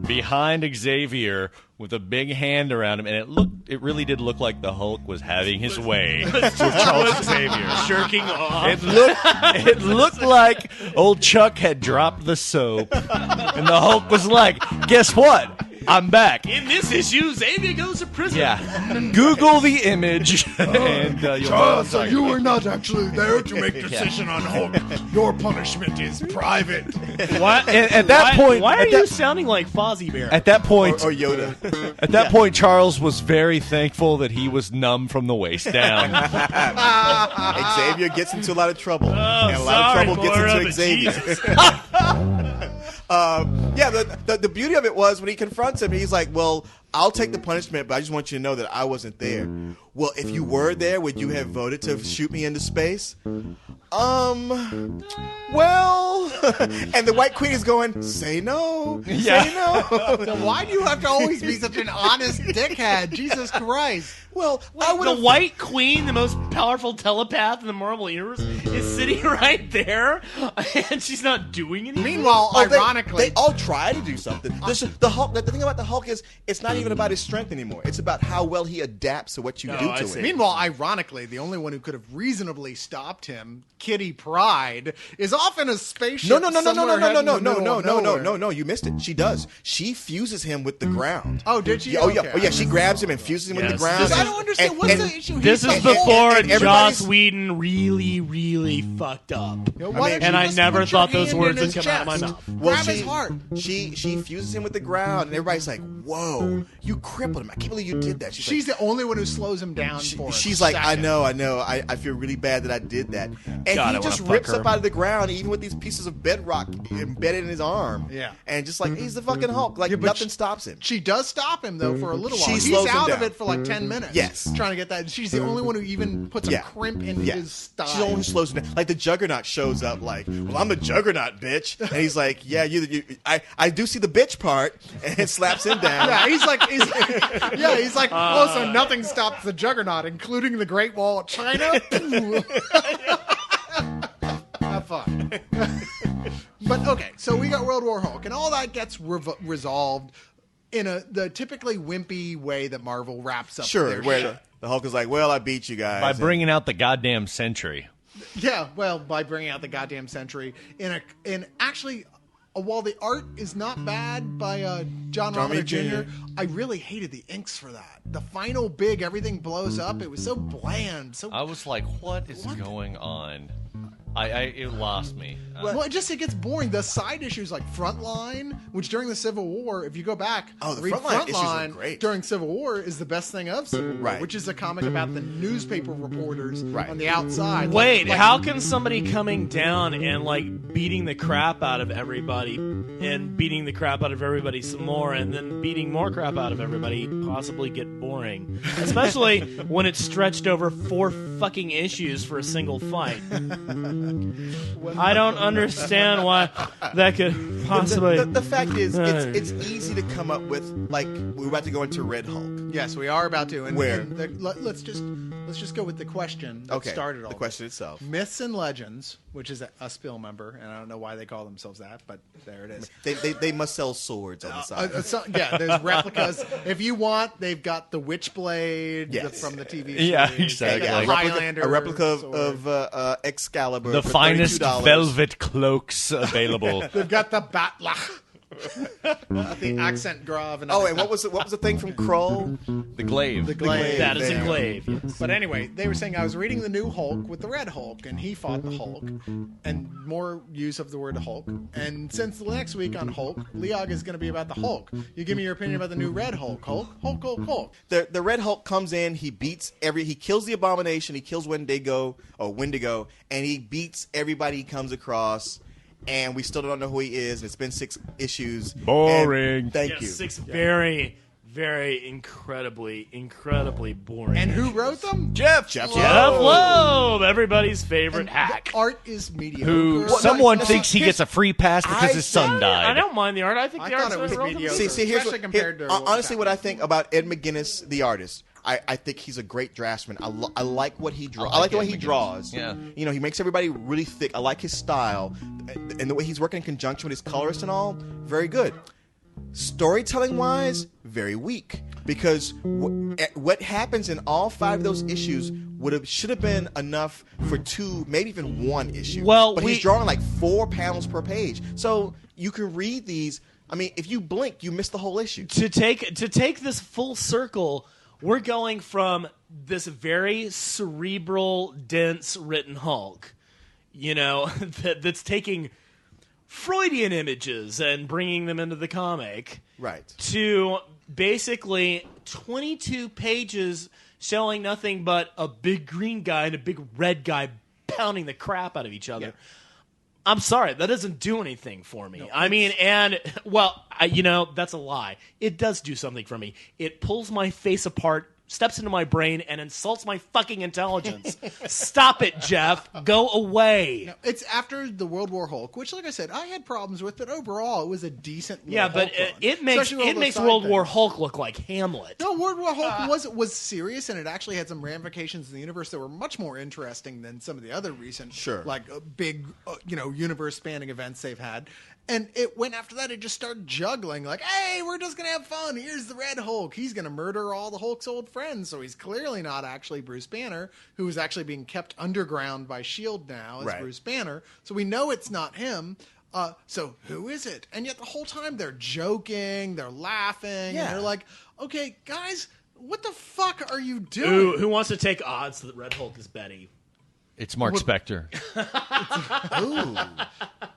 behind Xavier with a big hand around him, and it really did look like the Hulk was having his way with Charles Xavier. Jerking off. It looked like old Chuck had dropped the soap, and the Hulk was like, "Guess what? I'm back." In this issue, Xavier goes to prison. Yeah, Google the image, and you'll know what I'm talking about. were not actually there to make decision on Hulk. Your punishment is private. What? At that point, why are at you that- sounds like Fozzie Bear? At that point, Or Yoda. At that point, Charles was very thankful that he was numb from the waist down. Xavier gets into a lot of trouble. and a lot sorry, of trouble gets Cora, into but Xavier. Jesus. The beauty of it was when he confronts him, he's like, well, I'll take the punishment, but I just want you to know that I wasn't there. Well, if you were there, would you have voted to shoot me into space? Well, and the White Queen is going, say no, say no. Then why do you have to always be such an honest dickhead? Jesus Christ. Well, I would The have. White Queen, the most powerful telepath in the Marvel Universe, is sitting right there, and she's not doing anything. Meanwhile, ironically, they all try to do something. The Hulk. The thing about the Hulk is, it's not even about his strength anymore. It's about how well he adapts to what you do I to see. him. meanwhile, ironically, the only one who could have reasonably stopped him, Kitty Pryde, is off in a spaceship. No. You missed it. She does. She fuses him with the ground. Oh, did she? Yeah, Okay. Oh, yeah. She grabs him and fuses him with the Yes. ground. I don't understand. What's the issue? This He's is the before Hulk. and everybody's- Joss Whedon really fucked up. You know, why don't and you I just never put your thought those hand words in would his come out of my chest? mouth. Grab his heart. She fuses him with the ground, and everybody's like, "Whoa, you crippled him! I can't believe you did that." She's the only one who slows him down for a She's like, second. I know. I feel really bad that I did that. And God, I he wanna just fuck rips her. up out of the ground, even with these pieces of bedrock embedded in his arm. Yeah. And just like, he's the fucking Hulk. Like, Yeah, but nothing stops him. She does stop him though for a little while. She He's slows him out of down. it for like 10 minutes. Yes. trying to get that. She's the only one who even puts a crimp in his style. She's the only one who slows him down. Like, the Juggernaut shows up like, well, I'm the Juggernaut, bitch. And he's like, yeah, I do see the bitch part. And slaps him down. Yeah, he's like, oh, so nothing stops the Juggernaut, including the Great Wall of China. Have fun. But okay, so we got World War Hulk, and all that gets resolved in the typically wimpy way that Marvel wraps up. Sure, their where shit. the Hulk is like, well, I beat you guys. By And- bringing out the goddamn Sentry. Yeah, well, by bringing out the goddamn Sentry in actually, while the art is not bad by John Romita Jr., I really hated the inks for that. The final big, everything blows up. It was so bland. So I was like, what is going on? It lost me. well, it gets boring. The side issues like Frontline, which during the Civil War, if you go back, Oh, the read Frontline issues are great. during Civil War is the best thing of Civil War, Right. which is a comic about the newspaper reporters Right. on the outside. Wait, like, how can somebody coming down and like beating the crap out of everybody and beating the crap out of everybody some more and then beating more crap out of everybody possibly get boring? Especially when it's stretched over 4 fucking issues for a single fight. I don't understand why that could possibly. The fact is, it's easy to come up with, like, we're about to go into Red Hulk. Yes, we are about to. And, Where? and let's just let's just go with the question that Okay, started all the this. question itself. Myths and Legends, which is a Spill member, and I don't know why they call themselves that, but there it is. They must sell swords on the side. Yeah, there's replicas. If you want, they've got the Witchblade Yes. from the TV series. Yeah, They've exactly. got a the replica, Highlander a replica sword. of Excalibur. The for finest $32. velvet cloaks available. They've got the Batlach. The accent grave. And Oh, everything. and what was the thing from Krull? The glaive. The glaive. That is There. a glaive. Yes. But anyway, they were saying I was reading the new Hulk with the Red Hulk, and he fought the Hulk, and more use of the word Hulk. And since the next week on Hulk, Leog is going to be about the Hulk. You give me your opinion about the new Red Hulk. Hulk. The Red Hulk comes in, he kills the Abomination, he kills Wendigo, and he beats everybody he comes across, and we still don't know who he is. It's been 6 issues. Boring. And thank Yes, you. 6 very, very incredibly boring. And who wrote them? Jeff. Jeff Loeb, everybody's favorite And hack. the art is mediocre. Who no, someone no, thinks he gets a free pass because his son died. I don't mind the art. I think I the thought art's it was relatively mediocre. See, here's Especially compared to what was honestly what I happening. think about Ed McGuinness, the artist. I think he's a great draftsman. I like what he draws. I like the way Ed he McGuinness. draws. Yeah. You know, he makes everybody really thick. I like his style. And the way he's working in conjunction with his colorist and all, very good. Storytelling-wise, very weak. Because what happens in all 5 of those issues should have been enough for 2, maybe even 1 issue. Well, but he's drawing like 4 panels per page. So you can read these. I mean, if you blink, you miss the whole issue. to take this full circle, we're going from this very cerebral, dense written Hulk, that's taking Freudian images and bringing them into the comic, Right. to basically 22 pages showing nothing but a big green guy and a big red guy pounding the crap out of each other. Yeah. I'm sorry, that doesn't do anything for me. That's a lie. It does do something for me. It pulls my face apart, steps into my brain, and insults my fucking intelligence. Stop it, Jeff. Go away. No, it's after the World War Hulk, which, like I said, I had problems with, but overall, it was a decent. Yeah, little but Hulk run. it makes Especially with all those side World War things. Hulk look like Hamlet. No, World War Hulk was serious, and it actually had some ramifications in the universe that were much more interesting than some of the other recent, Sure. big, universe-spanning events they've had. And it went after that. It just started juggling, like, hey, we're just gonna have fun. Here's the Red Hulk. He's gonna murder all the Hulk's old friends. So he's clearly not actually Bruce Banner, who is actually being kept underground by Shield now as Right. Bruce Banner. So we know it's not him. So who is it? And yet the whole time they're joking, they're laughing, Yeah. and they're like, okay, guys, what the fuck are you doing? Who wants to take odds that Red Hulk is Betty? It's Mark Spector. Ooh,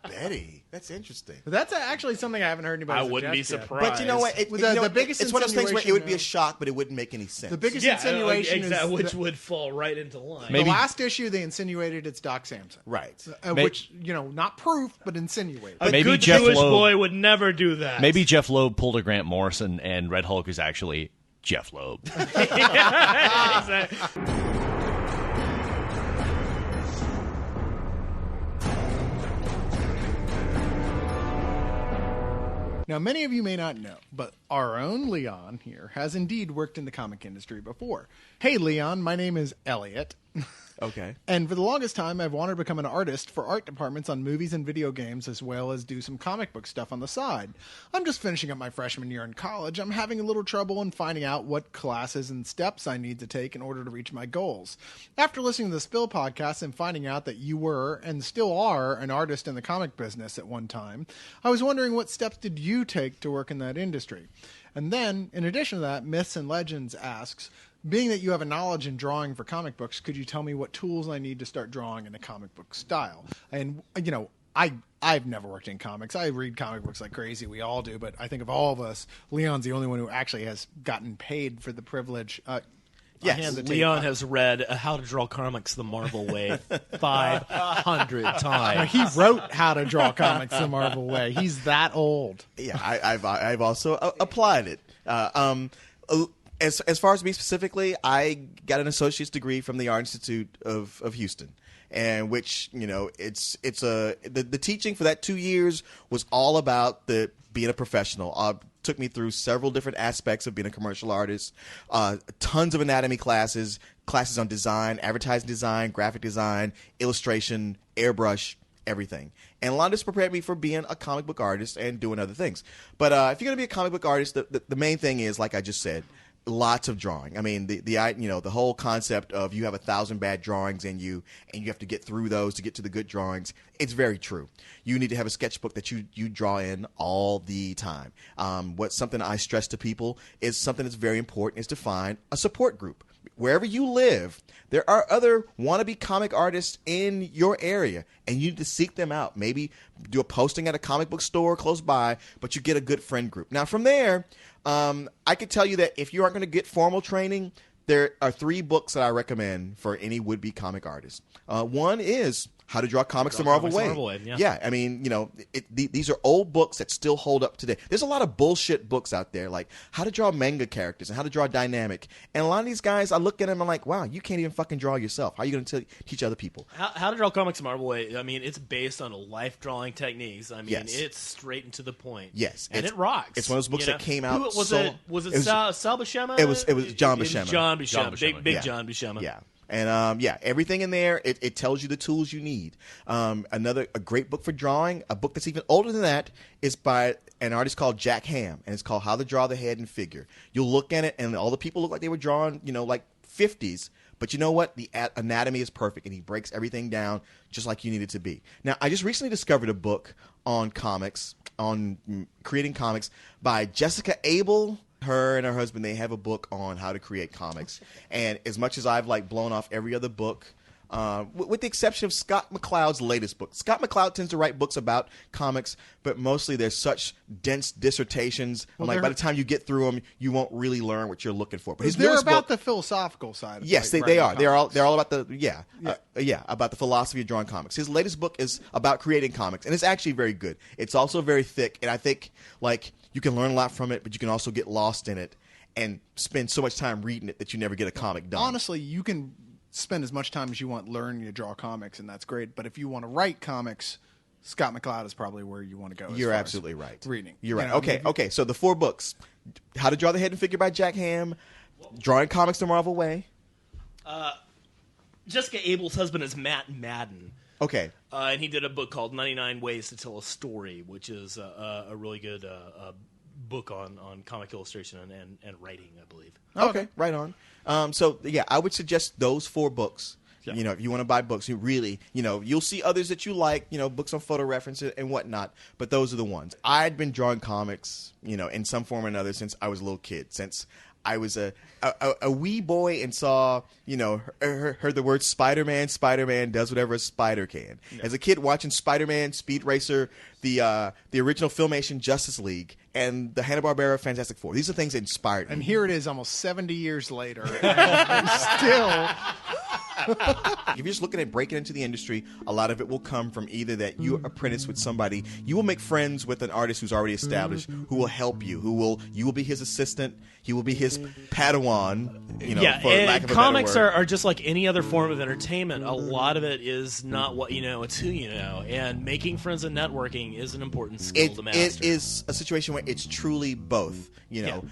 Betty. That's interesting. But that's actually something I haven't heard anybody I wouldn't be suggest yet. surprised. But you know what? The biggest it's one of those things where it would be a insinuation, shock, but it wouldn't make any sense. The biggest insinuation is which that would fall right into line. Maybe- the last issue they insinuated it's Doc Samson. Right. Which, not proof, but insinuated. A Maybe good Jeff Jewish Loeb- boy would never do that. Maybe Jeff Loeb pulled a Grant Morrison, and Red Hulk is actually Jeff Loeb. Exactly. Now, many of you may not know, but our own Leon here has indeed worked in the comic industry before. Hey, Leon, my name is Elliot. Okay. And for the longest time, I've wanted to become an artist for art departments on movies and video games, as well as do some comic book stuff on the side. I'm just finishing up my freshman year in college. I'm having a little trouble in finding out what classes and steps I need to take in order to reach my goals. After listening to the Spill podcast and finding out that you were, and still are, an artist in the comic business at one time, I was wondering what steps did you take to work in that industry? And then, in addition to that, Myths and Legends asks, being that you have a knowledge in drawing for comic books, could you tell me what tools I need to start drawing in a comic book style? And, I've never worked in comics. I read comic books like crazy. We all do. But I think of all of us, Leon's the only one who actually has gotten paid for the privilege. Yes. I hand the tape. Leon has read How to Draw Comics the Marvel Way 500 times. He wrote How to Draw Comics the Marvel Way. He's that old. Yeah, I've also applied it. As far as me specifically, I got an associate's degree from the Art Institute of Houston, and which the teaching for that 2 years was all about being a professional. Took me through several different aspects of being a commercial artist, tons of anatomy classes on design, advertising design, graphic design, illustration, airbrush, everything. And a lot of this prepared me for being a comic book artist and doing other things. But if you're going to be a comic book artist, the main thing is, like I just said, lots of drawing. I mean, the whole concept of you have 1,000 bad drawings in you, and you have to get through those to get to the good drawings. It's very true. You need to have a sketchbook that you draw in all the time. What's something I stress to people is something that's very important is to find a support group. Wherever you live, there are other wannabe comic artists in your area, and you need to seek them out. Maybe do a posting at a comic book store close by, but you get a good friend group. Now, from there, I could tell you that if you aren't going to get formal training, there are 3 books that I recommend for any would-be comic artist. One is How to Draw Comics the Marvel Way. Yeah, I mean, these are old books that still hold up today. There's a lot of bullshit books out there, like How to Draw Manga Characters and How to Draw Dynamic. And a lot of these guys, I look at them and I'm like, wow, you can't even fucking draw yourself. How are you going to teach other people? How to Draw Comics the Marvel Way, I mean, it's based on life drawing techniques. I mean, Yes. it's straight and to the point. Yes. And it rocks. It's one of those books that came out. Was it Sal Buscema? It was John Buscema. John Buscema. John Buscema, Big yeah. John Buscema. Yeah. And everything in there, it tells you the tools you need. A great book for drawing, a book that's even older than that, is by an artist called Jack Ham, and it's called How to Draw the Head and Figure. You'll look at it, and all the people look like they were drawn, like 50s. But you know what? The anatomy is perfect, and he breaks everything down just like you need it to be. Now, I just recently discovered a book on comics, on creating comics, by Jessica Abel. Her and her husband, they have a book on how to create comics. And as much as I've blown off every other book, with the exception of Scott McCloud's latest book. Scott McCloud tends to write books about comics, but mostly they're such dense dissertations. By the time you get through them, you won't really learn what you're looking for. But his they're newest about book, the philosophical side of yes, they writing are. comics. They're all about about the philosophy of drawing comics. His latest book is about creating comics, and it's actually very good. It's also very thick, and I think you can learn a lot from it, but you can also get lost in it and spend so much time reading it that you never get a comic done. Honestly, you can spend as much time as you want learning to draw comics, and that's great. But if you want to write comics, Scott McCloud is probably where you want to go. You're absolutely right. Reading. You're right. Okay. So the 4 books: How to Draw the Head and Figure by Jack Ham, Drawing Comics the Marvel Way. Jessica Abel's husband is Matt Madden. Okay. And he did a book called 99 Ways to Tell a Story, which is a really good book on comic illustration and writing, I believe. Okay. Right on. I would suggest those 4 books. Yeah. If you want to buy books, you really, you'll see others that you like, books on photo reference and whatnot, but those are the ones. I'd been drawing comics, in some form or another since I was a little kid, since I was a wee boy and saw, heard the word Spider-Man. Spider-Man does whatever a spider can. Yeah. As a kid, watching Spider-Man, Speed Racer, the original Filmation Justice League, and the Hanna-Barbera Fantastic Four. These are things that inspired me. And here it is, almost 70 years later, and still. If you're just looking at breaking into the industry, a lot of it will come from either that you apprentice with somebody, you will make friends with an artist who's already established, who will help you, you will be his assistant, he will be his Padawan, for lack of a comics better word. are just like any other form of entertainment. A lot of it is not what you know, it's who you know. And making friends and networking is an important skill to master. It is a situation where it's truly both.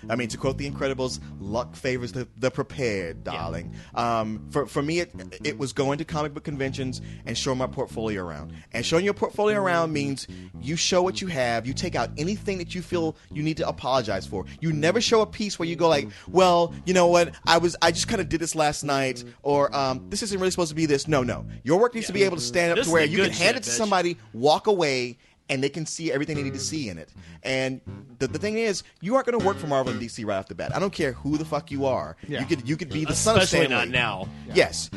I mean, to quote The Incredibles, luck favors the prepared, darling. For me, it was going to comic book conventions and showing my portfolio around. And showing your portfolio around means you show what you have. You take out anything that you feel you need to apologize for. You never show a piece where you go like, well, you know what, I just kind of did this last night, or this isn't really supposed to be this. No. Your work needs to be able to stand up This to where is the you can good hand shit, it to bitch. somebody, walk away, and they can see everything they need to see in it. And the thing is, you aren't going to work for Marvel and DC right off the bat. I don't care who the fuck you are. Yeah. You could be the son of Especially Stan Lee. not now. Yes.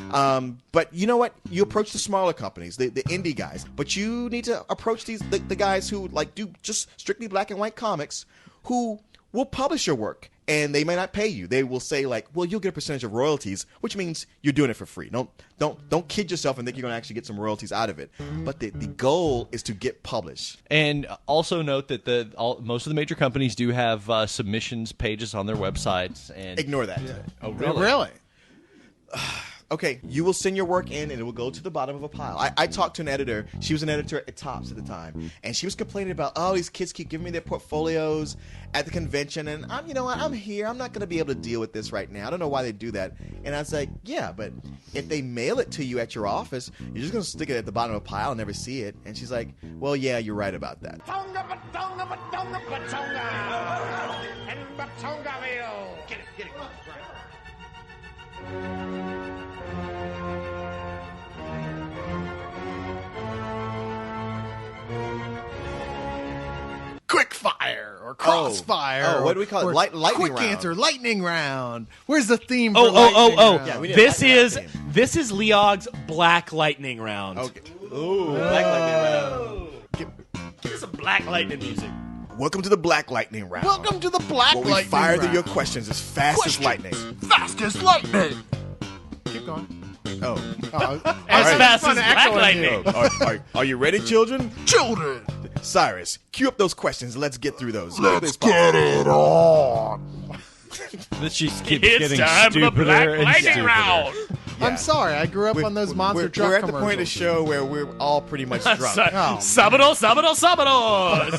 But you know what? You approach the smaller companies, the indie guys. But you need to approach the guys who do just strictly black and white comics, who will publish your work. And they may not pay you. They will say well, you'll get a percentage of royalties, which means you're doing it for free. Don't kid yourself and think you're going to actually get some royalties out of it. But the goal is to get published. And also note that most of the major companies do have submissions pages on their websites. And Ignore that. Oh, Really? okay, you will send your work in and it will go to the bottom of a pile. I talked to an editor. She was an editor at Topps at the time, and she was complaining about, oh, these kids keep giving me their portfolios at the convention, and I'm here. I'm not going to be able to deal with this right now. I don't know why they do that. And I was like, yeah, but if they mail it to you at your office, you're just going to stick it at the bottom of a pile and never see it. And she's like, well, yeah, you're right about that. Batonga, batonga, batonga, batonga. And Batongaville. Get it. Quick fire or crossfire. Oh, what do we call it? or Lightning quick round. answer, lightning round. Where's the theme? For Oh. lightning round? Yeah, we didn't This like that is theme. Leog's Black Lightning round. Okay. Ooh, Black Lightning round. Here's some Black Lightning music. Welcome to the Black Lightning round. Welcome to the black Where we lightning fire round. your questions as fast as lightning. Fast as lightning. Keep going. Oh. As right. fast Fun as to Black echo in Lightning. here. Are you ready, children? Children, Cyrus, cue up those questions. Let's get through those. let's get it on. That she keeps It's getting time for the stupider Black and Lightning stupider. round. I'm sorry, I grew up on those monster truck We're at the commercials. point of the show where we're all pretty much drunk. Sábado. Sitana.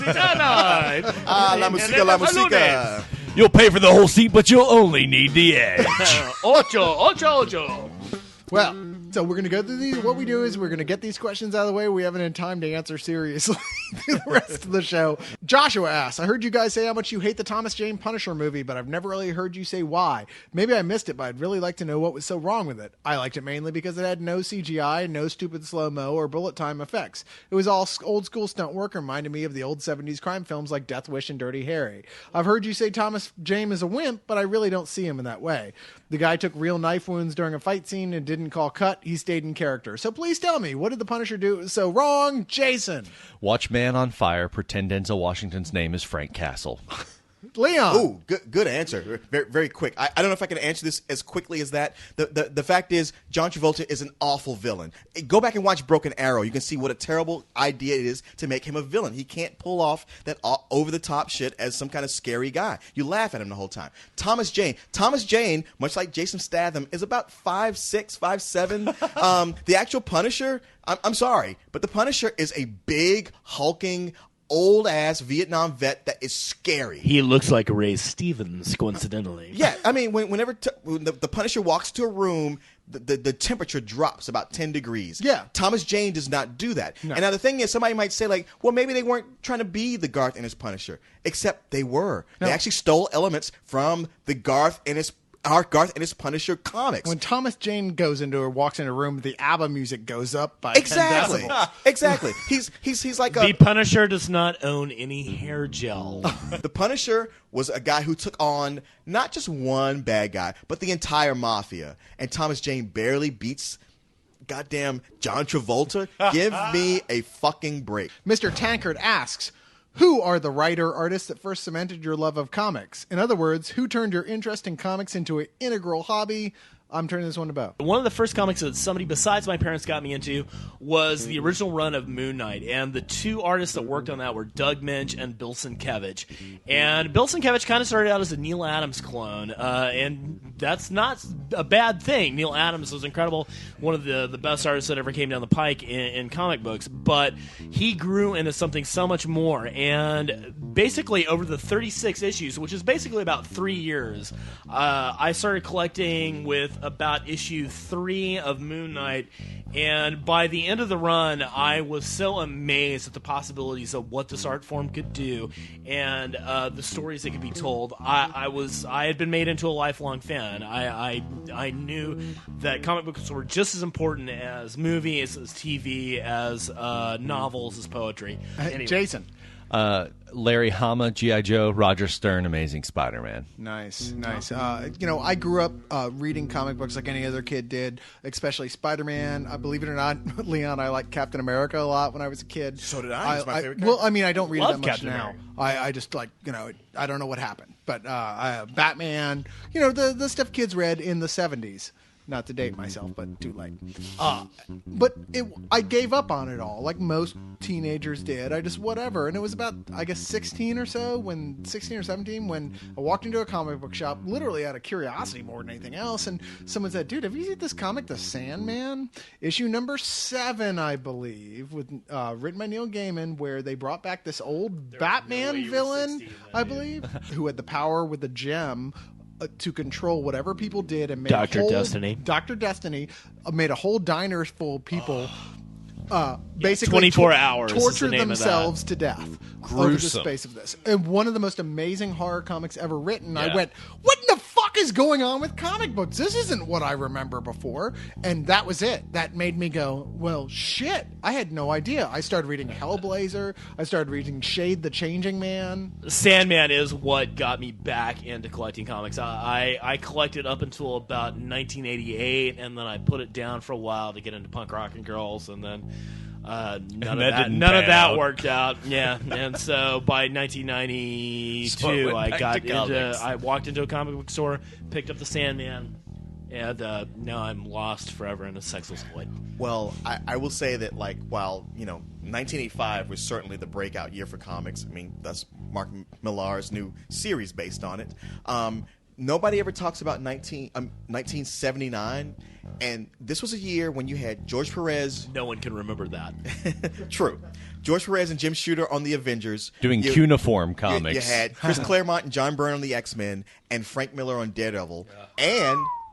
La música, la música. You'll pay for the whole seat, but you'll only need the edge. Ocho. Well, so we're going to go through these. What we do is we're going to get these questions out of the way. We haven't had time to answer seriously through the rest of the show. Joshua asks, I heard you guys say how much you hate the Thomas Jane Punisher movie, but I've never really heard you say why. Maybe I missed it, but I'd really like to know what was so wrong with it. I liked it mainly because it had no CGI, no stupid slow-mo or bullet time effects. It was all old school stunt work and reminded me of the old 70s crime films like Death Wish and Dirty Harry. I've heard you say Thomas Jane is a wimp, but I really don't see him in that way. The guy took real knife wounds during a fight scene and didn't call cut. He stayed in character. So please tell me, what did the Punisher do so wrong? Jason. Watch Man on Fire. Pretend Denzel Washington's name is Frank Castle. Leon. Ooh, good answer. Very, very quick. I don't know if I can answer this as quickly as that. The fact is, John Travolta is an awful villain. Go back and watch Broken Arrow. You can see what a terrible idea it is to make him a villain. He can't pull off that over-the-top shit as some kind of scary guy. You laugh at him the whole time. Thomas Jane, much like Jason Statham, is about 5'6", 5'7". The actual Punisher, I'm sorry, but the Punisher is a big, hulking, old-ass Vietnam vet that is scary. He looks like Ray Stevens, coincidentally. Yeah, I mean, whenever when the Punisher walks to a room, the temperature drops about 10 degrees. Yeah. Thomas Jane does not do that. No. And now the thing is, somebody might say, like, well, maybe they weren't trying to be the Garth Ennis Punisher, except they were. No. They actually stole elements from the Garth Ennis Punisher comics. When Thomas Jane walks into a room, the ABBA music goes up by 10 Exactly. decibels. Exactly. He's like The a Punisher does not own any hair gel. The Punisher was a guy who took on not just one bad guy, but the entire mafia. And Thomas Jane barely beats goddamn John Travolta. Give me a fucking break. Mr. Tankard asks, who are the writer-artists that first cemented your love of comics? In other words, who turned your interest in comics into an integral hobby? I'm turning this one to Bo. One of the first comics that somebody besides my parents got me into was the original run of Moon Knight, and the two artists that worked on that were Doug Minch and Bill Sienkiewicz. And Bill Sienkiewicz kind of started out as a Neil Adams clone, and that's not a bad thing. Neil Adams was incredible, one of the best artists that ever came down the pike in comic books, but he grew into something so much more, and basically over the 36 issues, which is basically about 3 years, I started collecting with about issue 3 of Moon Knight, and by the end of the run, I was so amazed at the possibilities of what this art form could do and the stories that could be told. I had been made into a lifelong fan. I knew that comic books were just as important as movies, as TV, as novels, as poetry. Anyway. Jason. Larry Hama, G.I. Joe, Roger Stern, Amazing Spider-Man. Nice. I grew up reading comic books like any other kid did, especially Spider-Man. Believe it or not, Leon, I liked Captain America a lot when I was a kid. So did I. He's my favorite Well, I mean, I don't read it Love that much Captain now. America. I just like, I don't know what happened. But Batman, the stuff kids read in the 70s. Not to date myself, but too late. But I gave up on it all, like most teenagers did. I just whatever. And it was about, I guess, 16 or 17, when I walked into a comic book shop, literally out of curiosity more than anything else. And someone said, "Dude, have you seen this comic, The Sandman? Issue number 7, I believe, with written by Neil Gaiman, where they brought back this old Batman villain, I believe, who had the power with the gem." To control whatever people did, and made Dr. Destiny. Dr. Destiny made a whole diner full of people basically 24 hours is the torture name of that. themselves to death over the Gruesome. space of this. And one of the most amazing horror comics ever written. I Yeah. went, what in the fuck is going on with comic books? This isn't what I remember before. And that was it. That made me go, well, shit. I had no idea. I started reading Hellblazer. I started reading Shade the Changing Man. Sandman is what got me back into collecting comics. I collected up until about 1988, and then I put it down for a while to get into Punk Rock and Girls, and then none didn't of pan that out. worked out. Yeah, and so by 1992, So it went I back got to comics. into. I walked into a comic book store, picked up the Sandman, and now I'm lost forever in a sexless void. Well, I will say that, like, while, 1985 was certainly the breakout year for comics. I mean, that's Mark Millar's new series based on it. Nobody ever talks about 1979, and this was a year when you had George Perez. No one can remember that. True. George Perez and Jim Shooter on the Avengers. Doing You- cuneiform comics. You had Chris Claremont and John Byrne on the X-Men, and Frank Miller on Daredevil,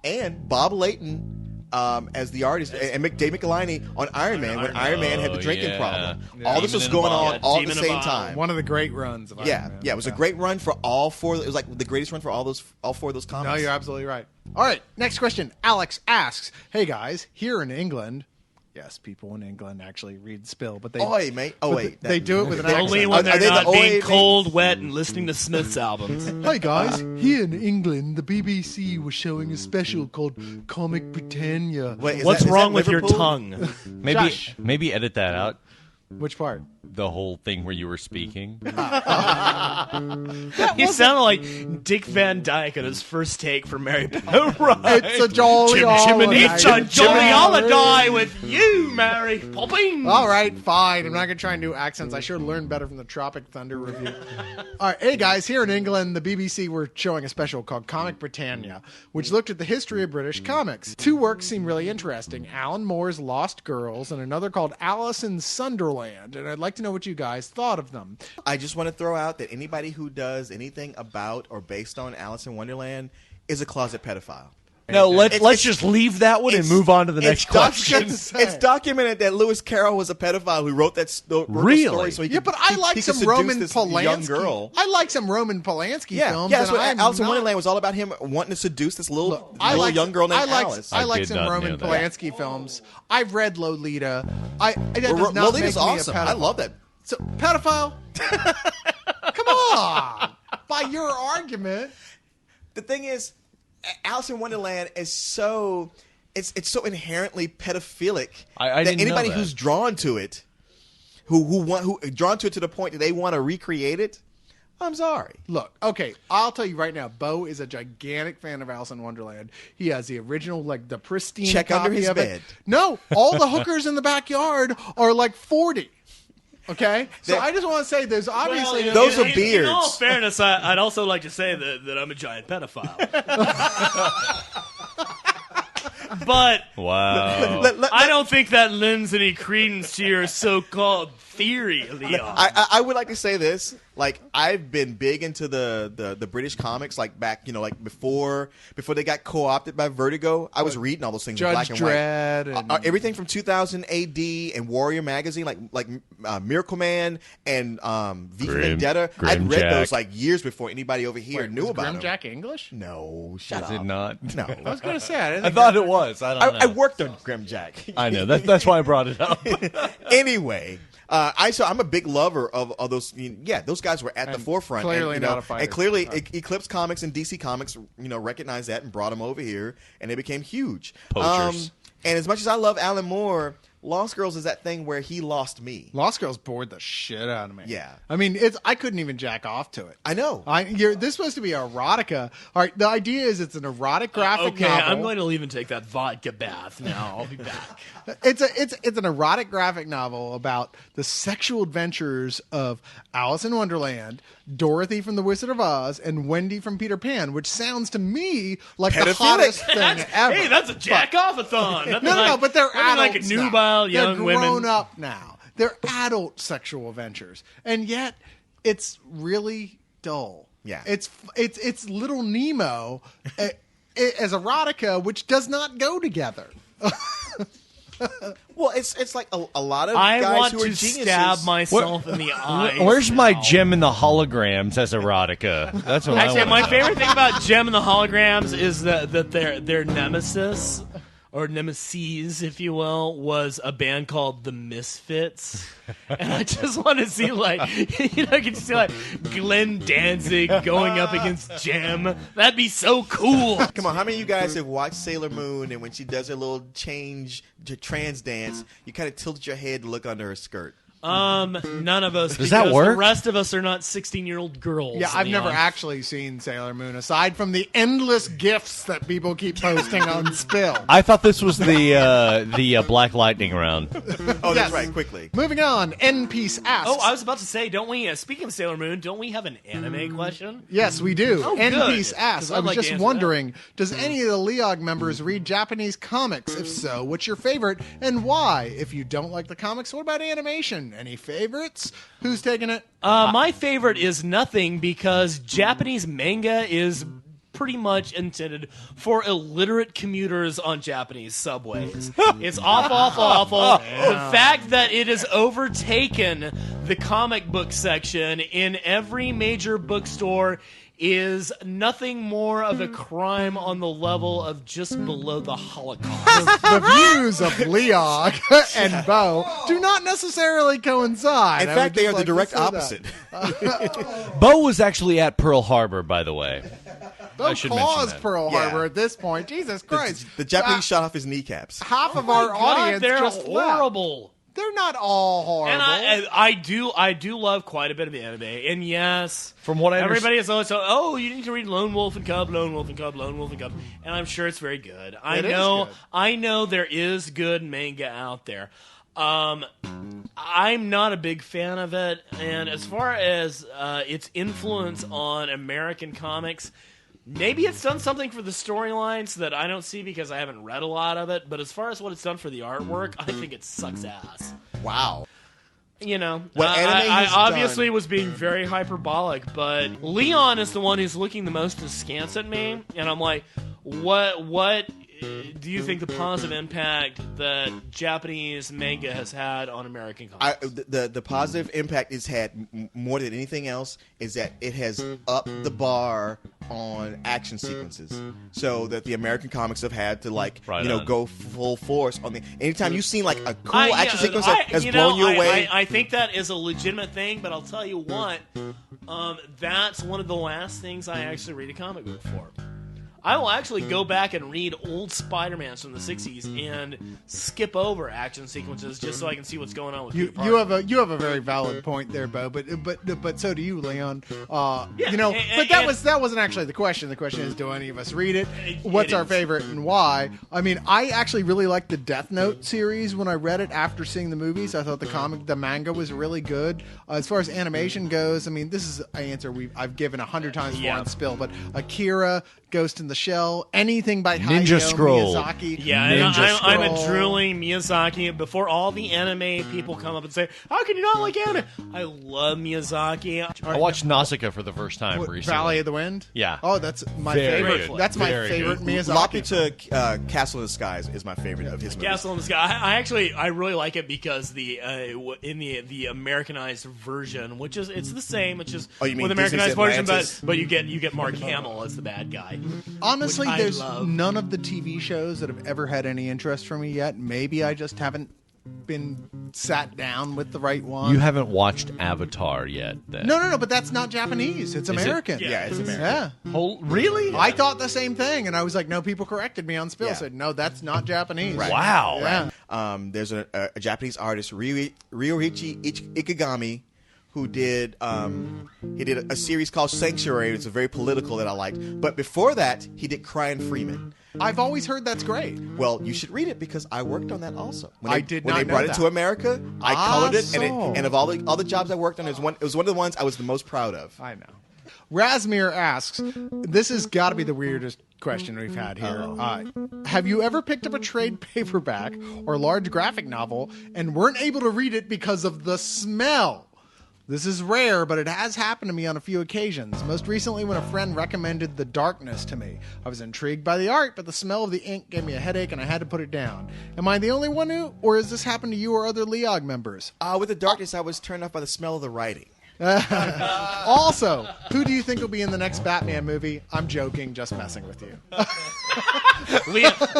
and Bob Layton as the artist, and Dave McElhinney on Iron Man when Iron Man had the drinking yeah. problem. Yeah. All this Demon was and going Bob. on Yeah, all at Demon the and same Bob. time. One of the great runs of Iron Yeah, Man. yeah, it was a great run for all four. It was like the greatest run for all four of those comics. No, you're absolutely right. All right, next question. Alex asks, "Hey guys, here in England, yes, people in England actually read Spill, but they Oi, mate. Oh, but wait. they do it with an Only accent. when Are they're they the not being Oi cold, wet, and listening to Smith's albums. Hi guys, here in England, the BBC was showing a special called Comic Britannia. Wait, is What's that wrong with your Liverpool? tongue? Maybe edit that out. Which part? The whole thing where you were speaking. He sounded like Dick Van Dyke on his first take for Mary Poppins. It's a jolly holiday. It's a jolly holiday with you, Mary Poppins. All right, fine. I'm not going to try and do accents. I sure learned better from the Tropic Thunder review. All right, hey guys, here in England, the BBC were showing a special called Comic Britannia, which looked at the history of British comics. 2 works seem really interesting: Alan Moore's Lost Girls and another called Alice in Sunderland. And I'd like to know what you guys thought of them. I just want to throw out that anybody who does anything about or based on Alice in Wonderland is a closet pedophile. No, It's- let's just leave that one and It's- move on to the next it's question. to say. It's documented that Lewis Carroll was a pedophile who wrote that wrote the Really? story so he Yeah, could, but I he like could some seduce Roman this Polanski. young girl. I like some Roman Polanski Yeah, films. yeah. So and I'm Alice in not- Wonderland was all about him wanting to seduce this little, young girl named Alice. I I like did some not Roman know that. Polanski films. I've read Lolita. That does Well, not Lolita's make me a awesome. pedophile. I love that. So pedophile? Come on! By your argument, The thing is, Alice in Wonderland is so it's so inherently pedophilic I that didn't know anybody that. who's drawn to it, who drawn to it to the point that they want to recreate it, I'm sorry. look. Okay, I'll tell you right now. Bo is a gigantic fan of Alice in Wonderland. He has the original, like the pristine Check copy under his of bed. it. No, all the hookers in the backyard are like 40. Okay, so They're- I just want to say there's obviously Well, Those are in beards. all fairness, I'd also like to say that I'm a giant pedophile. But Wow. I don't think that lends any credence to your so-called theory, Leon. I would like to say this. Like, I've been big into the British comics, like back, like before they got co-opted by Vertigo. I was reading all those things in Judge black and Dredd white. and- Everything from 2000 AD and Warrior Magazine, like Miracle Man and V for Grim- Vendetta. I'd read Grimjack. those like years before anybody over here knew Was about them. Grimjack English? No, shut Is up. it not? No. I was going to say I didn't I think thought it was. I don't know. I worked on Grimjack. I know. That's why I brought it up. Anyway, I'm a big lover of those. Yeah, those guys were at the And forefront. clearly and, not a fighter. And clearly, Eclipse Comics and DC Comics, recognized that and brought them over here, and they became huge. Poachers. And as much as I love Alan Moore, Lost Girls is that thing where he lost me. Lost Girls bored the shit out of me. Yeah. I mean, I couldn't even jack off to it. I know. This is supposed to be erotica. All right, the idea is it's an erotic graphic novel. I'm going to leave and take that vodka bath now. I'll be back. It's an erotic graphic novel about the sexual adventures of Alice in Wonderland, Dorothy from The Wizard of Oz, and Wendy from Peter Pan, which sounds to me like the Pedophilic. hottest thing ever. Hey, that's a jack-off-a-thon. No, but they're adults like a now. nubile young They're women. grown up now. They're adult sexual adventures, and yet it's really dull. Yeah. It's Little Nemo as erotica, which does not go together. Well, it's like a lot of I guys want who are to geniuses. stab myself in the eyes. Where's my now. Gem and the Holograms as erotica? That's what Actually, I my want. favorite thing about Gem and the Holograms is that their nemesis, or nemesis, if you will, was a band called The Misfits. And I just want to see, like, you know, I can see, like, Glenn Danzig going up against Gem. That'd be so cool. Come on, how many of you guys have watched Sailor Moon, and when she does her little change to trans dance, you kind of tilted your head to look under her skirt? None of us. Does that because work? The rest of us are not 16-year-old girls. Yeah, I've never Leon. actually seen Sailor Moon, aside from the endless gifs that people keep posting on Spill. I thought this was the Black Lightning round. Oh, Yes. that's right, quickly. Moving on, N-Piece asks. Oh, I was about to say, don't we? Speaking of Sailor Moon, don't we have an anime question? Yes, we do. Oh, N-Piece good. asks, 'Cause I I'd was like to just answer wondering, does any of the Leog members read Japanese comics? If so, what's your favorite and why? If you don't like the comics, what about animation? Any favorites? Who's taking it? My favorite is nothing because Japanese manga is pretty much intended for illiterate commuters on Japanese subways. It's awful. The fact that it has overtaken the comic book section in every major bookstore is nothing more of a crime on the level of just below the Holocaust. The views of Leog and Bo do not necessarily coincide. In I fact, would they are just the like direct to say that. opposite. Bo was actually at Pearl Harbor, by the way. Bo I should mention caused that. Pearl Yeah. Harbor at this point. Jesus Christ. The Japanese shot off his kneecaps. Half of Oh our my God, audience they're just left. horrible. They're not all horrible. And I do love quite a bit of the anime. And yes, From what I everybody is always so, oh, you need to read Lone Wolf and Cub, Lone Wolf and Cub, Lone Wolf and Cub. And I'm sure it's very good. It is good. I know there is good manga out there. I'm not a big fan of it. And as far as its influence on American comics, maybe it's done something for the storylines that I don't see because I haven't read a lot of it. But as far as what it's done for the artwork, I think it sucks ass. Wow. You know, What anime I has obviously done- was being very hyperbolic, but Leon is the one who's looking the most askance at me, and I'm like, what do you think the positive impact that Japanese manga has had on American comics? The positive impact it's had more than anything else is that it has upped the bar on action sequences, so that the American comics have had to Right on. go full force on the. Anytime you've seen like a cool action sequence that has you blown know, you away, I think that is a legitimate thing, but I'll tell you what, that's one of the last things I actually read a comic book for. I will actually go back and read old Spider-Mans from the 60s and skip over action sequences just so I can see what's going on with Peter You Parker. have a very valid point there, Bo. But so do you, Leon. Yeah, But that wasn't actually the question. The question is, do any of us read it? What's our is. favorite and why? I mean, I actually really liked the Death Note series when I read it after seeing the movies. I thought the manga was really good. As far as animation goes, I mean, this is an answer I've given 100 times before Yeah. on Spill. But Akira, Ghost in the Shell, anything by Ninja Hayao Scroll. Miyazaki. Yeah, and Ninja I'm a Scroll. drooling Miyazaki. Before all the anime people come up and say, "How can you not like anime?" I love Miyazaki. I watched Nausicaa for the first time What, recently. Valley of the Wind? Yeah. Oh, that's my Very favorite. good. That's my Very favorite good. Miyazaki. Lock Me to Castle in the Skies is my favorite of his movies. Castle in the Sky. I really like it because in the Americanized version, which is it's the same, which is Oh, you mean with Americanized Disney's version, Atlantis? but you get Mark Hamill as the bad guy. Honestly, which I there's love. none of the TV shows that have ever had any interest for me yet. Maybe I just haven't been sat down with the right one. You haven't watched Avatar yet, then? No, but that's not Japanese. It's American. Yeah, it's American. Yeah. Really? I thought the same thing, and I was like, no, people corrected me on Spill. Yeah. Said, no, that's not Japanese. Wow. Yeah. There's a Japanese artist, Ryoichi Ikegami, who did he did a series called Sanctuary. It's a very political that I liked. But before that, he did Crying Freeman. I've always heard that's great. Well, you should read it because I worked on that also. When I they, did when not they brought know it to that. America. I Ah, colored it, so. and of all the jobs I worked on, it was one of the ones I was the most proud of. I know. Razmir asks, this has got to be the weirdest question we've had here. Have you ever picked up a trade paperback or large graphic novel and weren't able to read it because of the smell? This is rare, but it has happened to me on a few occasions. Most recently when a friend recommended The Darkness to me. I was intrigued by the art, but the smell of the ink gave me a headache and I had to put it down. Am I the only one who, or has this happened to you or other Leog members? With The Darkness, I was turned off by the smell of the writing. Also, who do you think will be in the next Batman movie? I'm joking, just messing with you.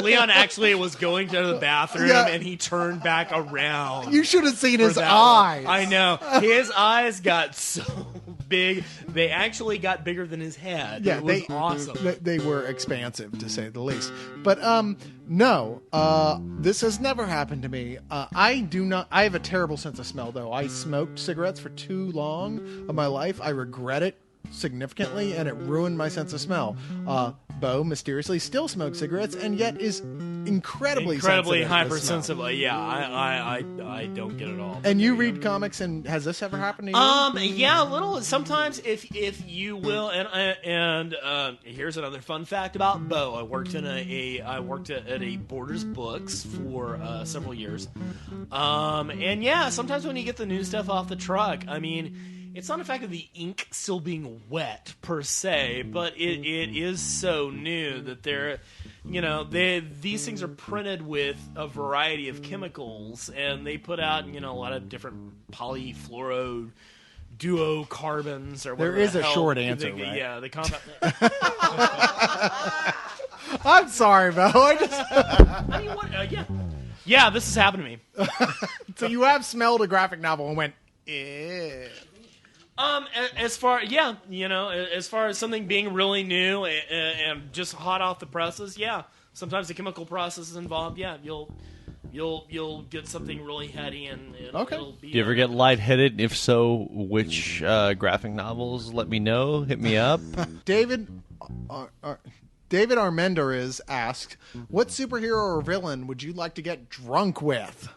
Leon actually was going to the bathroom Yeah. and he turned back around. You should have seen for his that eyes. one. I know. His eyes got so big. They actually got bigger than his head. Yeah, it was awesome. They were expansive, to say the least. But no, this has never happened to me. I do not. I have a terrible sense of smell, though. I smoked cigarettes for too long of my life. I regret it significantly, and it ruined my sense of smell. Bo mysteriously still smokes cigarettes, and yet is incredibly sensitive to smell. hypersensitive. Yeah, I don't get it all. And you read comics, and has this ever happened to you? Yeah, a little. Sometimes, if you will, and here's another fun fact about Bo. I worked at a Borders Books for several years, and yeah, sometimes when you get the new stuff off the truck, I mean, it's not a fact of the ink still being wet per se, but it is so new that these things are printed with a variety of chemicals, and they put out a lot of different polyfluoro duocarbons or whatever. There is the a hell short answer, they- right? Yeah, the compound. I'm sorry, Bo. I mean, what? Yeah. This has happened to me. So you have smelled a graphic novel and went, eh. As far as far as something being really new and just hot off the presses, yeah. Sometimes the chemical process is involved. Yeah, you'll get something really heady and Okay. it'll be. Do you ever get lightheaded? If so, which graphic novels? Let me know. Hit me up. David Armender is asked, what superhero or villain would you like to get drunk with?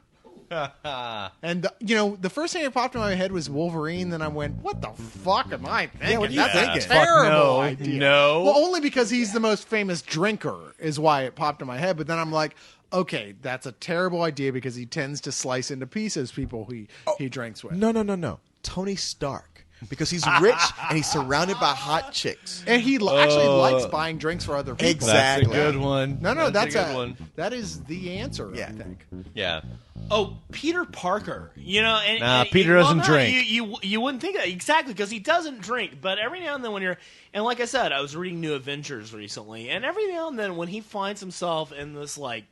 And the first thing that popped in my head was Wolverine. Then I went, "What the fuck am I thinking? Yeah, what are you That's thinking? a terrible no, idea." no. Well, only because he's the most famous drinker is why it popped in my head. But then I'm like, okay, that's a terrible idea because he tends to slice into pieces people he drinks with. No. Tony Stark. Because he's rich and he's surrounded by hot chicks. And he actually likes buying drinks for other people. Exactly. That's a good one. No, that's a good one. That is the answer. Yeah. I think. Yeah. Oh, Peter Parker. And Nah, Peter doesn't drink. You wouldn't think that exactly because he doesn't drink. But every now and then when and like I said, I was reading New Avengers recently, and every now and then when he finds himself in this like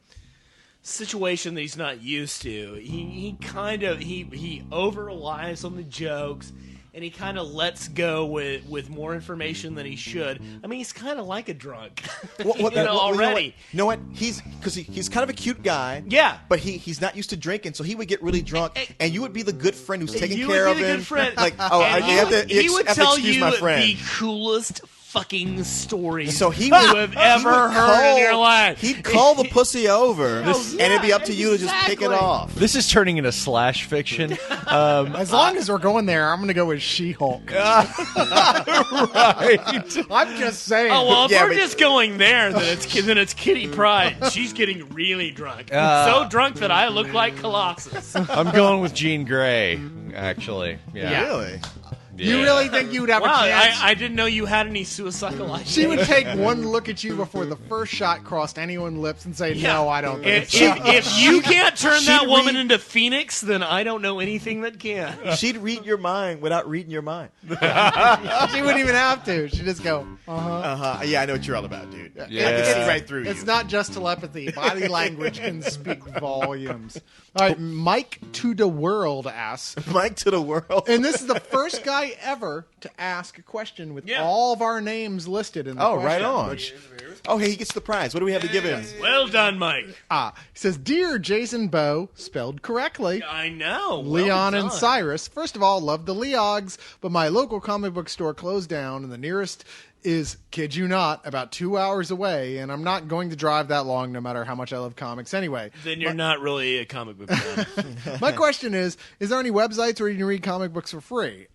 situation that he's not used to, he kind of he over relies on the jokes. And he kind of lets go with more information than he should. I mean, he's kind of like a drunk, already. You know what? He's kind of a cute guy. Yeah. But he's not used to drinking, so he would get really drunk, and you would be the good friend who's taking You care would of be the him. good friend. Like, And you have to, he would have to tell excuse you my friend. the coolest fucking stories So he you would have ever heard in your life. He'd call the pussy over, and it'd be up to you to just pick it exactly. off. This is turning into slash fiction. As long as we're going there, I'm going to go with She-Hulk. Right. I'm just saying. Oh well, if Yeah, we're but- just going there, then it's Kitty Pryde. She's getting really drunk, so drunk that I look like Colossus. I'm going with Jean Grey, actually. Yeah. Really? You really think you would have Wow, a chance? I didn't know you had any suicidal ideas. She would take one look at you before the first shot crossed anyone's lips and say, "No, I don't think If, so." if you can't turn that she'd woman read- into Phoenix, then I don't know anything that can. She'd read your mind without reading your mind. She wouldn't even have to. She'd just go, Yeah, I know what you're all about, dude. Yeah. I can see right through you. It's not just telepathy. Body language can speak volumes. All right, Mike to the World asks, Mike to the world. and this is the first guy ever to ask a question with Yeah. all of our names listed in the Oh, question. right on. Which, Oh, hey, he gets the prize. What do we have to give him? Well done, Mike. he says, "Dear Jason Bowe," spelled correctly. I know. Leon well and done. Cyrus. First of all, love the Leogs, but my local comic book store closed down, and the nearest is, kid you not, about 2 hours away, and I'm not going to drive that long no matter how much I love comics anyway. Then you're not really a comic book fan. My question is there any websites where you can read comic books for free?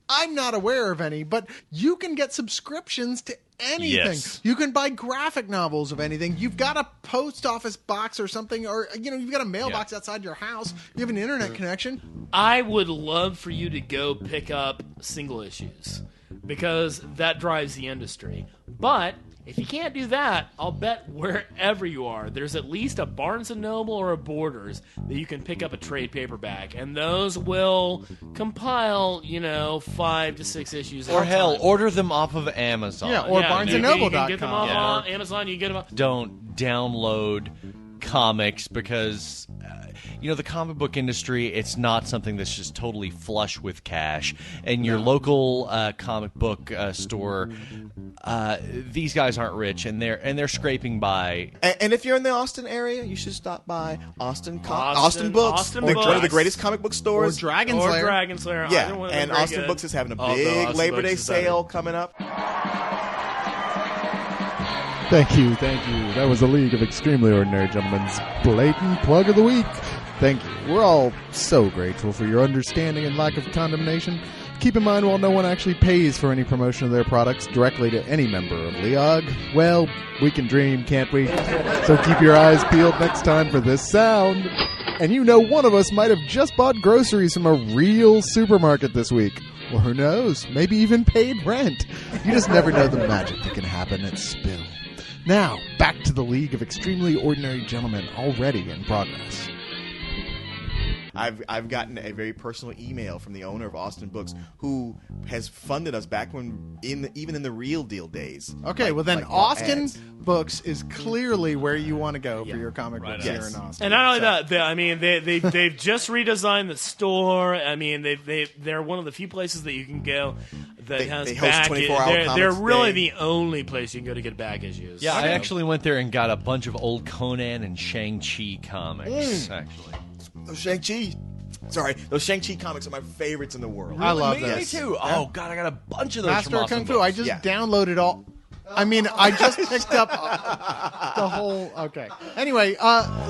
I'm not aware of any, but you can get subscriptions to anything. Yes. You can buy graphic novels of anything. You've got a post office box or something, or you've got a mailbox outside your house. You have an internet connection. I would love for you to go pick up single issues because that drives the industry. But if you can't do that, I'll bet wherever you are, there's at least a Barnes & Noble or a Borders that you can pick up a trade paperback, and those will compile, 5 to 6 issues. Or at a hell, time. order them off of Amazon. Yeah, or BarnesandNoble.com. You can get them off Yeah. Amazon. You can get them off. Don't download comics because the comic book industry, it's not something that's just totally flush with cash. And your local comic book store, these guys aren't rich, and they're scraping by. And if you're in the Austin area, you should stop by Austin Books. Austin One of the Books. greatest comic book Or stores. Dragon Or Slayer. Dragon Slayer. Yeah, Either one of them and very Austin good. Books is having a Although big Austin Labor Books Day is better. sale coming up. Thank you. That was the League of Extremely Ordinary Gentlemen's blatant plug of the week. Thank you. We're all so grateful for your understanding and lack of condemnation. Keep in mind, while no one actually pays for any promotion of their products directly to any member of Leog, well, we can dream, can't we? So keep your eyes peeled next time for this sound. And one of us might have just bought groceries from a real supermarket this week. Or who knows, maybe even paid rent. You just never know the magic that can happen at Spill. Now, back to the League of Extremely Ordinary Gentlemen, already in progress. I've gotten a very personal email from the owner of Austin Books, who has funded us back when even in the Real Deal days. Okay, well then like Austin ads. Books is clearly where you want to go for your comic books here Yes. in Austin. And not only that, they've just redesigned the store. I mean, they're one of the few places that you can go that has they host back. 24-hour They're comics really day. the only place you can go to get back issues. Yeah, I actually went there and got a bunch of old Conan and Shang-Chi comics, actually. Those Shang-Chi. Sorry, those Shang-Chi comics are my favorites in the world. I love Me those. too. Oh, God, I got a bunch of those Master from of Austin Kung Fu. Books. I just Yeah. downloaded all. I mean, I just picked up the whole. Okay. Anyway,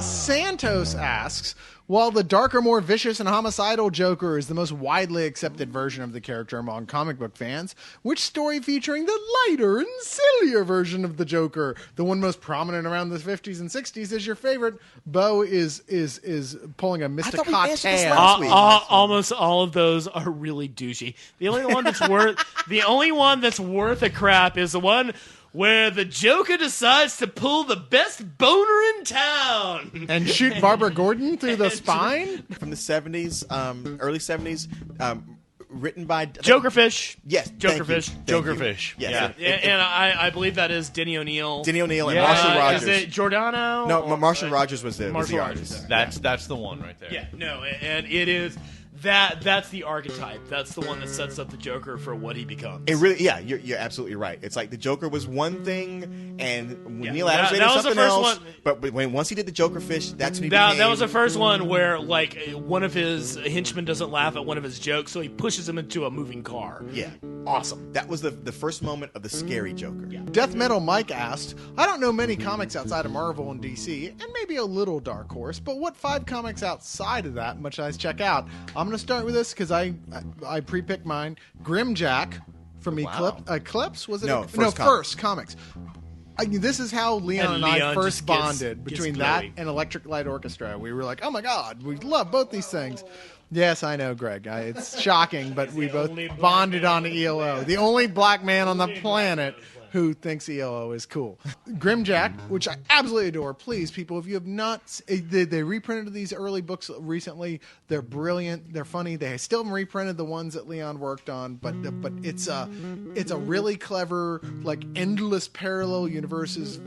Santos asks, while the darker, more vicious and homicidal Joker is the most widely accepted version of the character among comic book fans, which story featuring the lighter and sillier version of the Joker, the one most prominent around the 50s and 60s, is your favorite? Bo is pulling a Mr. thought we answered this Cocktail. last week. Almost all of those are really douchey. The only one that's worth a crap is the one where the Joker decides to pull the best boner in town. And shoot Barbara Gordon through the spine? From the 70s, early 70s, written by Jokerfish. Yes, Jokerfish. thank you. Jokerfish. Yes. Yeah, and I believe that is Denny O'Neil. Denny O'Neil and Yeah. Marshall Is Rogers. it Giordano? No, Or- Marshall Rogers was the Marshall artist. Rogers. That's the one right there. Yeah, no, and it is that's the archetype. That's the one that sets up the Joker for what he becomes. It really, yeah, you're absolutely right. It's like the Joker was one thing, and Yeah, Neil Adams that made was the something first else. one. But once he did the Jokerfish, that's when he That became. was the first one where like one of his henchmen doesn't laugh at one of his jokes, so he pushes him into a moving car. Yeah, Awesome. that was the first moment of the scary Joker. Death Metal Mike asked, I don't know many comics outside of Marvel and DC, and maybe a little Dark Horse, but what 5 comics outside of that much I check out? I'm going to start with this because I pre-picked mine. Grimjack from Eclipse? Was it? No, First Comics. This is how Leon and I Leon first just gets- bonded gets between glowy. that and Electric Light Orchestra. We were like, oh my god, we love both these things. Yes, I know, Greg. It's shocking, but we both only black bonded man on ELO. The only black man on the planet who thinks ELO is cool. Grimjack, which I absolutely adore. Please, people, if you have not, they reprinted these early books recently. They're brilliant. They're funny. They still haven't reprinted the ones that Leon worked on, but it's a really clever, like endless parallel universes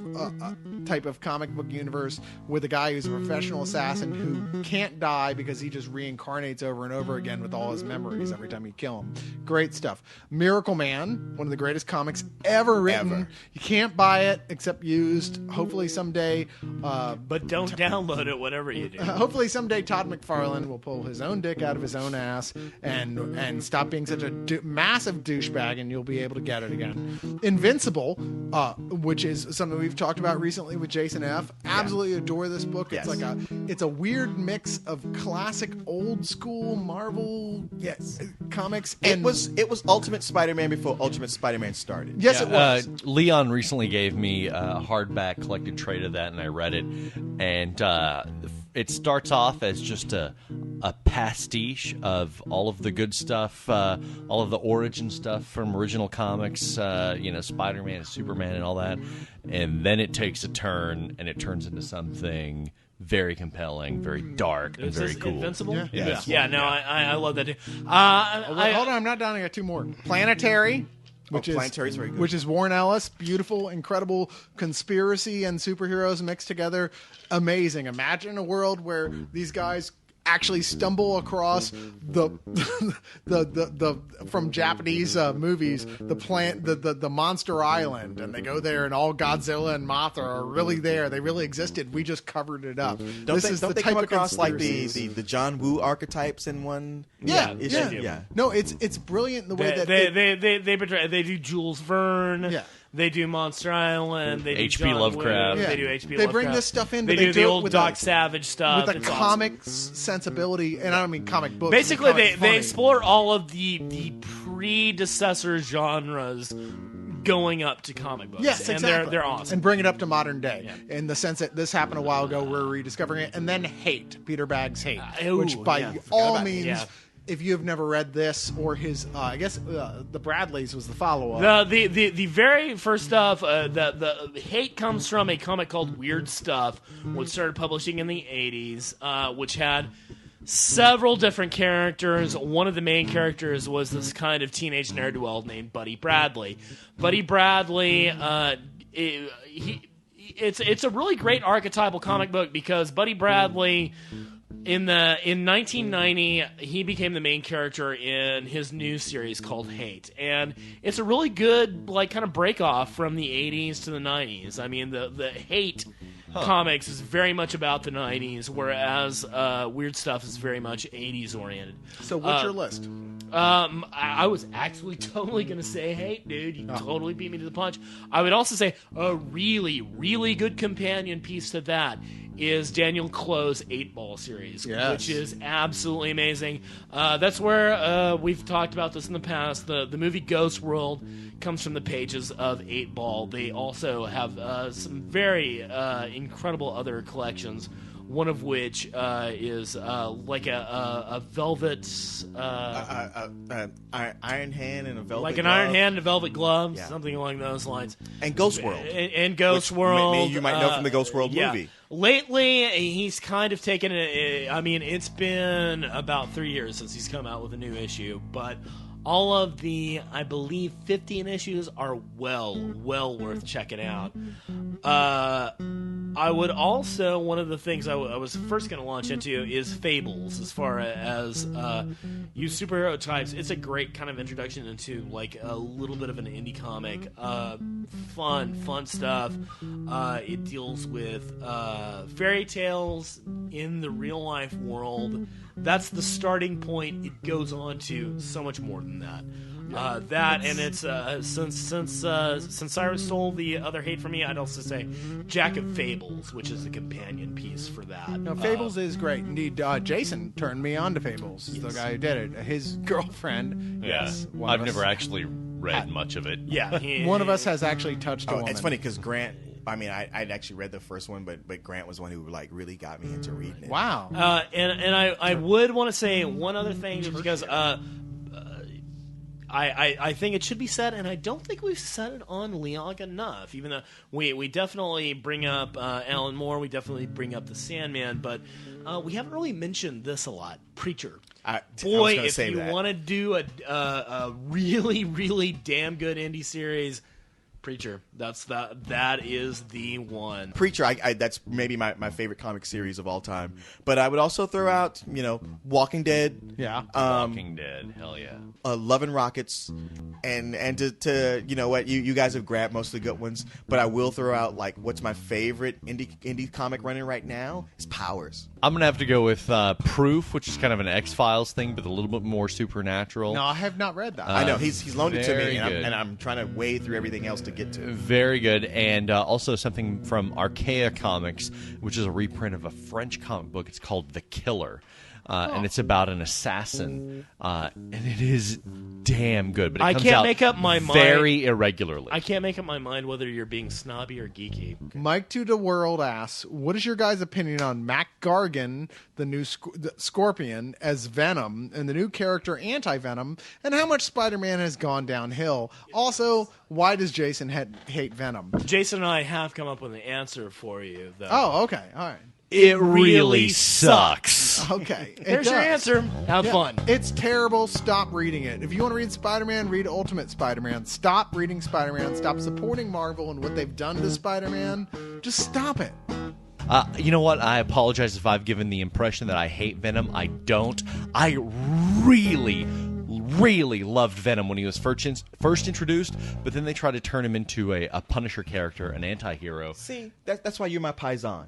type of comic book universe with a guy who's a professional assassin who can't die because he just reincarnates over and over again with all his memories every time you kill him. Great stuff. Miracle Man, one of the greatest comics ever written. You can't buy it except used. Hopefully someday. But don't download it, whatever you do. Hopefully someday Todd McFarlane will pull his own dick out of his own ass and stop being such a massive douchebag, and you'll be able to get it again. Invincible, which is something we've talked about recently with Jason F. Absolutely adore this book. Yes. It's a weird mix of classic old school Marvel comics. It was Ultimate Spider-Man before Ultimate Spider-Man started. Yes, it was. Leon recently gave me a hardback collected trade of that, and I read it. And it starts off as just a pastiche of all of the good stuff, all of the origin stuff from original comics, Spider-Man and Superman and all that. And then it takes a turn, and it turns into something very compelling, very dark, and very cool. Invincible? Yeah. No, I love that too. Hold on, I'm not done. I got two more. Planetary. Planetary's very good. Which is Warren Ellis. Beautiful, incredible conspiracy and superheroes mixed together. Amazing. Imagine a world where these guys actually stumble across the from Japanese movies, the Monster Island, and they go there, and all Godzilla and Mothra are really there. They really existed. We just covered it up. Don't they come across like the John Woo archetypes in one? Yeah. No, it's brilliant in the way They do Jules Verne. Yeah. They do Monster Island. They do H.P. John Lovecraft. Wood, Yeah. They do H.P. They Lovecraft. bring this stuff in, They but they do do the it old with Doc a- Savage stuff. with a It's awesome. comics sensibility, and I don't mean comic books. Basically, comic they funny. explore all of the predecessor genres going up to comic books. Yes, and exactly. they're awesome. And bring it up to modern day Yeah. in the sense that this happened a while ago. We're rediscovering it, and then Hate, Peter Bag's Hate, which ooh, by yeah. all about it. means. Yeah. If you have never read this or his, I guess the Bradleys was the follow-up. The very first stuff, the Hate comes from a comic called Weird Stuff, which started publishing in the 80s, which had several different characters. One of the main characters was this kind of teenage ne'er-do-well named Buddy Bradley. Buddy Bradley, it's a really great archetypal comic book because Buddy Bradley, in 1990, he became the main character in his new series called Hate, and it's a really good kind of break off from the 80s to the 90s. I mean, the Hate comics is very much about the 90s, whereas Weird Stuff is very much 80s oriented. So what's your list? I was actually totally going to say Hate, dude. You totally beat me to the punch. I would also say a really, really good companion piece to that is Daniel Clow's 8-Ball series, Yes. which is absolutely amazing. That's where we've talked about this in the past. The movie Ghost World comes from the pages of 8-Ball. They also have some very incredible other collections, one of which is like a velvet... Iron Hand and a velvet like an glove. Iron Hand and a velvet glove, Yeah. something along those lines. And Ghost World. And Ghost Which World. you might know from the Ghost World yeah. movie. Lately, he's kind of taken it. I mean, it's been about 3 years since he's come out with a new issue, but all of the, I believe, 15 issues are well worth checking out. I would also, one of the things I was first going to launch into is Fables, as far as use superhero types. It's a great kind of introduction into like a little bit of an indie comic. Fun stuff. It deals with fairy tales in the real life world. That's the starting point. It goes on to so much more than that. And it's since Cyrus stole the other Hate from me, I'd also say Jack of Fables, which is a companion piece for that. No, Fables is great. Indeed, Jason turned me on to Fables. The guy who did it. His girlfriend. Yeah. Yes. one I've of us- never actually read much of it. Yeah, One of us has actually touched a Oh, woman. it's funny because Grant I mean, I'd actually read the first one, but Grant was the one who like really got me into reading it. Wow. And I would want to say one other thing, just because I think it should be said, and I don't think we've said it on Leog enough. Even though we definitely bring up Alan Moore, we definitely bring up the Sandman, but we haven't really mentioned this a lot. Preacher. Boy, if you want to do a really, really damn good indie series, Preacher. That is the one. Preacher, that's maybe my favorite comic series of all time. But I would also throw out, Walking Dead. Yeah. Walking Dead. Hell yeah. Love and Rockets, and to you know what, you guys have grabbed most of the good ones, but I will throw out like what's my favorite indie comic running right now is Powers. I'm gonna have to go with Proof, which is kind of an X-Files thing, but a little bit more supernatural. No, I have not read that. I know he's loaned it to me, very and I'm trying to wade through everything else to get to. Very good, and also something from Archaea Comics, which is a reprint of a French comic book. It's called The Killer. And it's about an assassin, and it is damn good. But it I comes can't out make up my mind. very irregularly. I can't make up my mind whether you're being snobby or geeky. Mike to the World asks, what is your guys' opinion on Mac Gargan, the new Scorpion, as Venom, and the new character Anti-Venom, and how much Spider-Man has gone downhill? Also, why does Jason hate Venom? Jason and I have come up with an answer for you, though. Oh, okay. All right. It really sucks. Okay. It There's your does. answer. Have Yeah, fun. It's terrible. Stop reading it. If you want to read Spider-Man, read Ultimate Spider-Man. Stop reading Spider-Man. Stop supporting Marvel and what they've done to Spider-Man. Just stop it. You know what? I apologize if I've given the impression that I hate Venom. I don't. I really loved Venom when he was first introduced, but then they tried to turn him into a Punisher character, an anti-hero. See, that's why you're my paisan.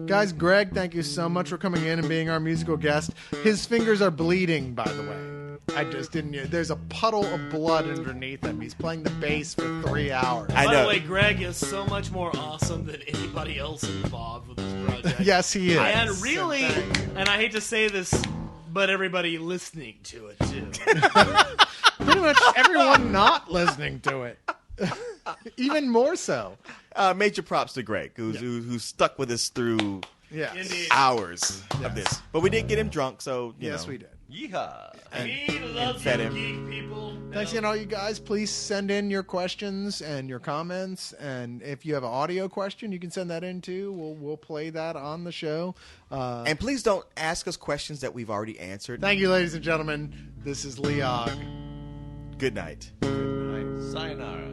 Guys, Greg, thank you so much for coming in and being our musical guest. His fingers are bleeding, by the way. I just didn't. There's a puddle of blood underneath him. He's playing the bass for 3 hours. I By know. the way, Greg is so much more awesome than anybody else involved with this project. Yes, he is. And really, and I hate to say this, but everybody listening to it too. Pretty much everyone not listening to it. Even more so. Major props to Greg, who's stuck with us through Yes. Indeed. hours of this. But we did get him drunk, so you Yes, know. we did. Yeehaw. We love fed you, him. geek people. Thanks again, all you guys. Please send in your questions and your comments. And if you have an audio question, you can send that in too. We'll play that on the show. And please don't ask us questions that we've already answered. Thank you, ladies and gentlemen. This is Leog. Good night. Sayonara.